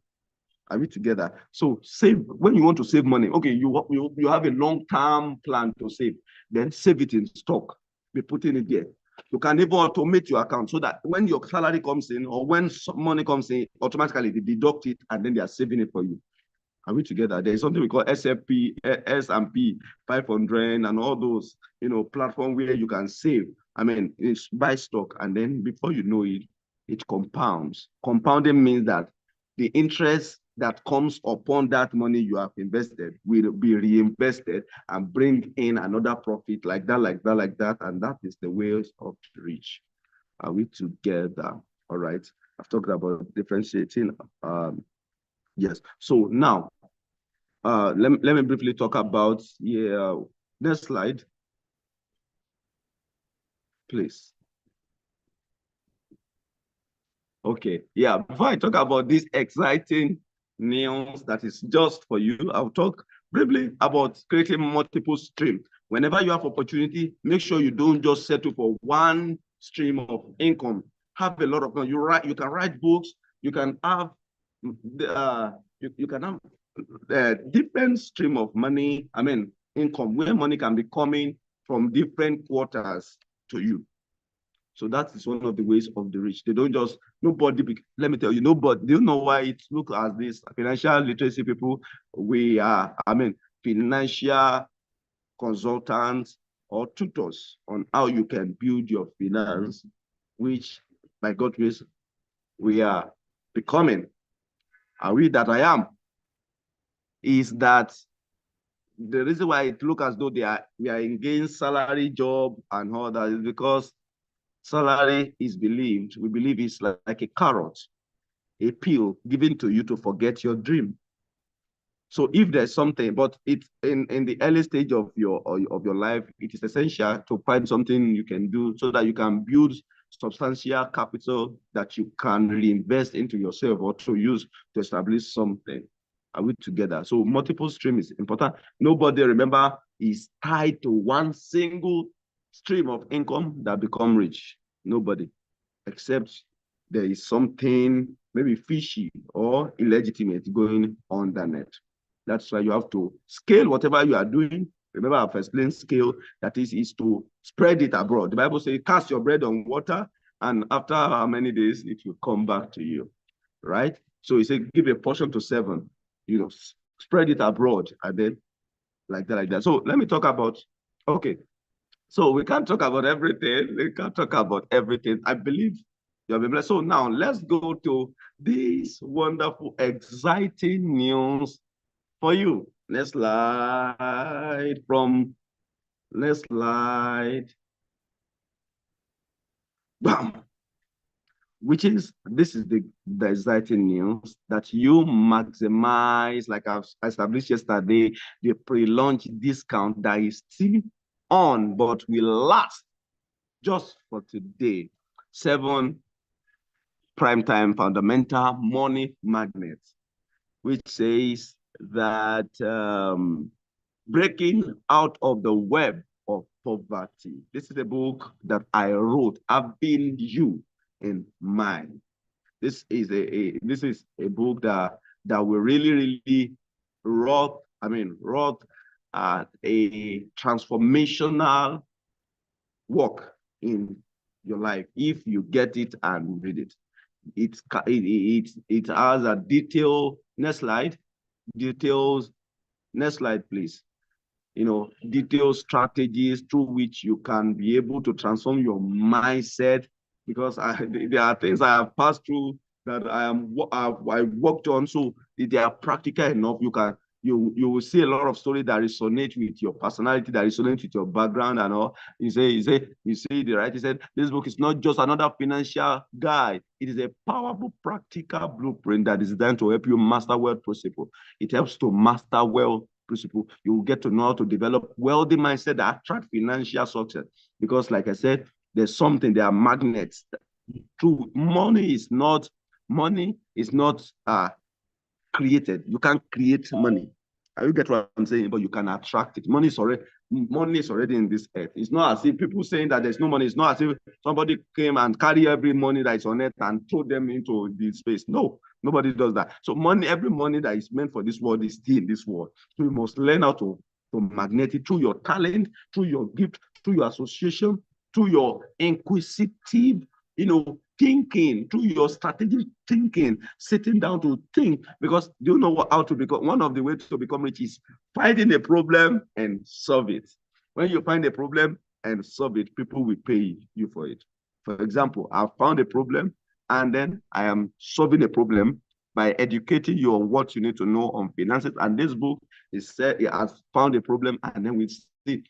Are we together? So save when you want to save money. Okay, you have a long-term plan to save, then save it in stock. Be putting it there. You can even automate your account so that when your salary comes in or when some money comes in, automatically they deduct it and then they are saving it for you. Are we together? There's something we call S&P 500 and all those, platform where you can save. I mean, it's buy stock, and then before you know it, it compounds. Compounding means that the interest that comes upon that money you have invested will be reinvested and bring in another profit like that, like that, like that. And that is the ways of the rich. Are we together? All right. I've talked about differentiating. Yes. So now, let me briefly talk about, next slide, please. Okay, yeah, before I talk about this exciting news that is just for you, I'll talk briefly about creating multiple streams. Whenever you have opportunity, make sure you don't just settle for one stream of income. Have a lot of you can write books, you can have you can have different stream of money, I mean income, where money can be coming from different quarters to you. So that is one of the ways of the rich. They don't just, let me tell you, nobody, do you know why it looks as this? Financial literacy people, we are, financial consultants or tutors on how you can build your finance, which by God's grace, we are becoming. And we that I am, is that the reason why it looks as though we are engaged salary job and all that is because salary is we believe it's like a carrot, a pill given to you to forget your dream. So if there's something, but it's in the early stage of your life, it is essential to find something you can do so that you can build substantial capital that you can reinvest into yourself or to use to establish something. Are we together? So multiple stream is important. Nobody, remember, is tied to one single stream of income that become rich. Nobody, except there is something maybe fishy or illegitimate going on the net. That's why you have to scale whatever you are doing. Remember, I've explained scale, that is to spread it abroad. The Bible says, cast your bread on water, and after how many days it will come back to you, right? So he said, give a portion to 7, spread it abroad, and then like that. So let me talk about, okay, so we can't talk about everything. We can't talk about everything. I believe you have been blessed. So now let's go to this wonderful, exciting news for you. Next slide. Bam. This is the exciting news that you maximize, like I've established yesterday, the pre-launch discount that is still on, but will last just for today. 7 primetime fundamental money magnets, which says that breaking out of the web of poverty. This is a book that I wrote, having you in mind. This is a book that will really rock a transformational work in your life if you get it and read it. It has a detail. Next slide. Details. Next slide, please. Detailed strategies through which you can be able to transform your mindset, because there are things I have passed through that I worked on, so they are practical enough. You will see a lot of stories that resonate with your personality, that resonate with your background and all. You see the writer said, this book is not just another financial guide. It is a powerful, practical blueprint that is designed to help you master wealth principle. It helps to master wealth principle. You will get to know how to develop wealthy mindset that attract financial success. Because like I said, there are magnets. True, money is not created. You can't create money. You get what I'm saying? But you can attract it. Money is already in this earth. It's not as if people saying that there's no money. It's not as if somebody came and carry every money that is on earth and throw them into the space. No, nobody does that. So every money that is meant for this world is still in this world. So you must learn how to magnetize through your talent, through your gift, through your association, through your inquisitive thinking, through your strategic thinking, sitting down to think, because you know how to become. One of the ways to become rich is finding a problem and solve it. When you find a problem and solve it, people will pay you for it. For example, I found a problem and then I am solving a problem by educating you on what you need to know on finances. And this book is said it has found a problem, and then we see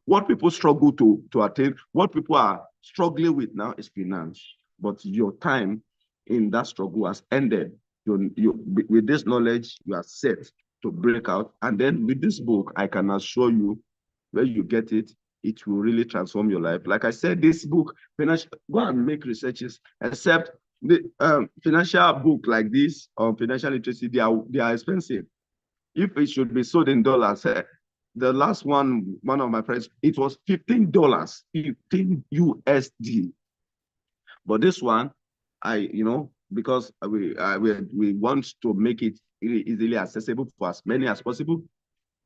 what people struggle to attain, what people are struggling with now is finance. But your time in that struggle has ended. With this knowledge, you are set to break out. And then with this book, I can assure you, when you get it, it will really transform your life. Like I said, this book, go and make researches, except the financial book like this on financial literacy, they are expensive. If it should be sold in dollars, the last one of my friends, it was $15, 15 USD. But this one, because we want to make it really easily accessible for as many as possible,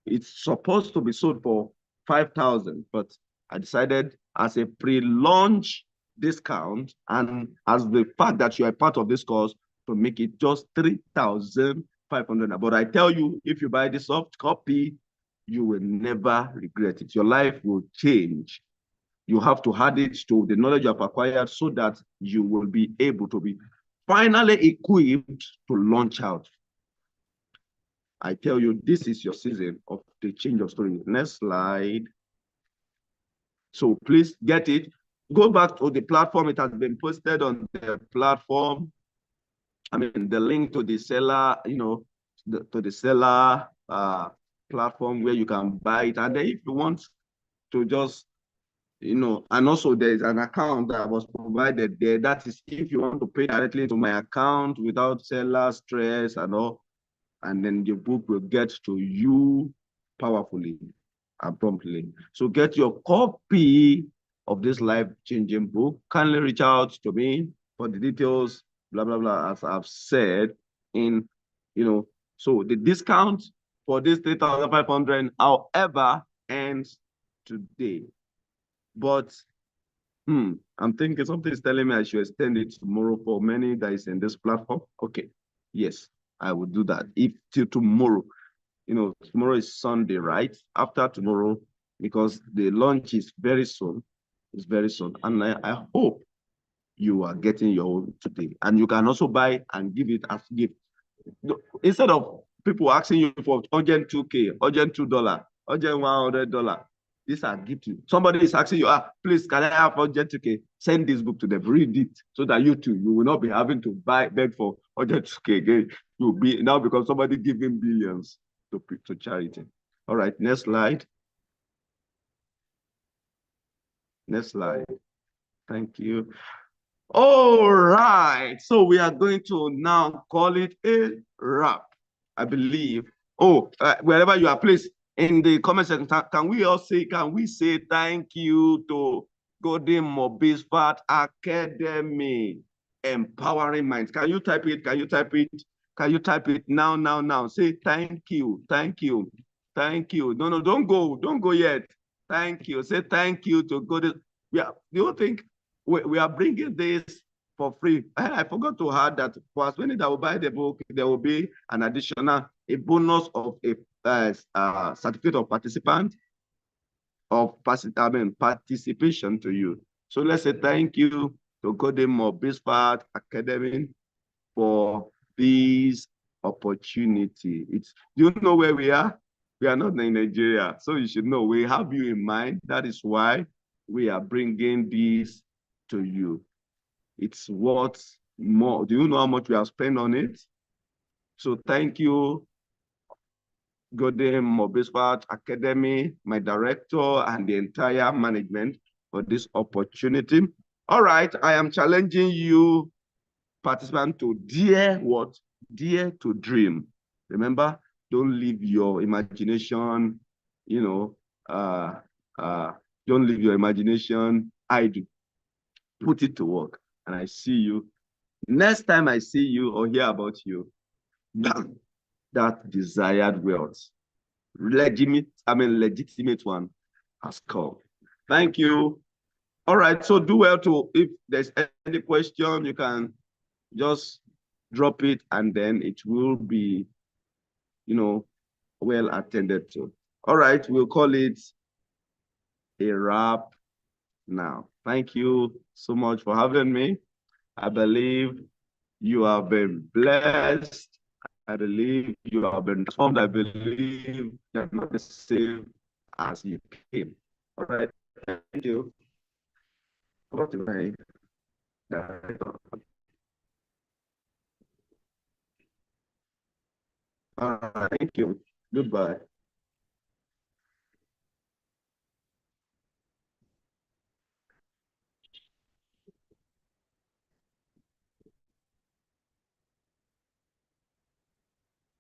it's supposed to be sold for 5,000, but I decided as a pre-launch discount and as the fact that you are part of this course to make it just 3,500. But I tell you, if you buy the soft copy, you will never regret it. Your life will change. You have to add it to the knowledge you have acquired so that you will be able to be finally equipped to launch out. I tell you, this is your season of the change of story. Next slide. So please get it. Go back to the platform. It has been posted on the platform. I mean, the link to the seller, to the seller platform where you can buy it. And then if you want to just, and also there's an account that was provided there. That is if you want to pay directly to my account without seller stress and all. And then the book will get to you powerfully and promptly. So get your copy of this life-changing book. Kindly reach out to me for the details, blah, blah, blah, as I've said. So the discount for this 3,500, however, ends today. But I'm thinking something is telling me I should extend it tomorrow for many that is in this platform. Okay, yes. I will do that. If till tomorrow, tomorrow is Sunday, right? After tomorrow, because the launch is very soon. It's very soon. And I hope you are getting your own today. And you can also buy and give it as gift. Instead of people asking you for urgent 2K, urgent $2, urgent $100, these are gifts. Somebody is asking you, please, can I have urgent 2K? Send this book to them, read it, so that you will not be having to beg for urgent 2K again. You'll be now because somebody giving billions to charity. All right, next slide. Next slide. Thank you. All right, so we are going to now call it a wrap, I believe. Wherever you are, please, in the comment section, can we say thank you to Golden Mobisfat Academy, Empowering Minds? Can you type it? Can you type it? Can you type it now? Say thank you, thank you, thank you. No, don't go yet. Thank you. Say thank you to Golden. Yeah, do you think we are bringing this for free? I forgot to add that for as many that will buy the book, there will be an additional bonus of a certificate of participation to you. So let's say thank you to Golden Mobisfat Academy for this opportunity. Do you know where we are? We are not in Nigeria, so you should know we have you in mind. That is why we are bringing this to you. It's worth more. Do you know how much we have spent on it? So thank you, Golden Mobisfat Academy, my director, and the entire management for this opportunity. All right, I am challenging you, participants, to dare what? Dare to dream. Remember, don't leave your imagination, don't leave your imagination idle. Put it to work. And I see you. Next time I see you or hear about you, that desired wealth, legitimate one has come. Thank you. All right, so do well to, if there's any question, you can just drop it and then it will be, well attended to. All right, we'll call it a wrap now. Thank you so much for having me. I believe you have been blessed. I believe you have been transformed. I believe you're not the same as you came. All right, thank you. Over to my director. All right, thank you. Goodbye.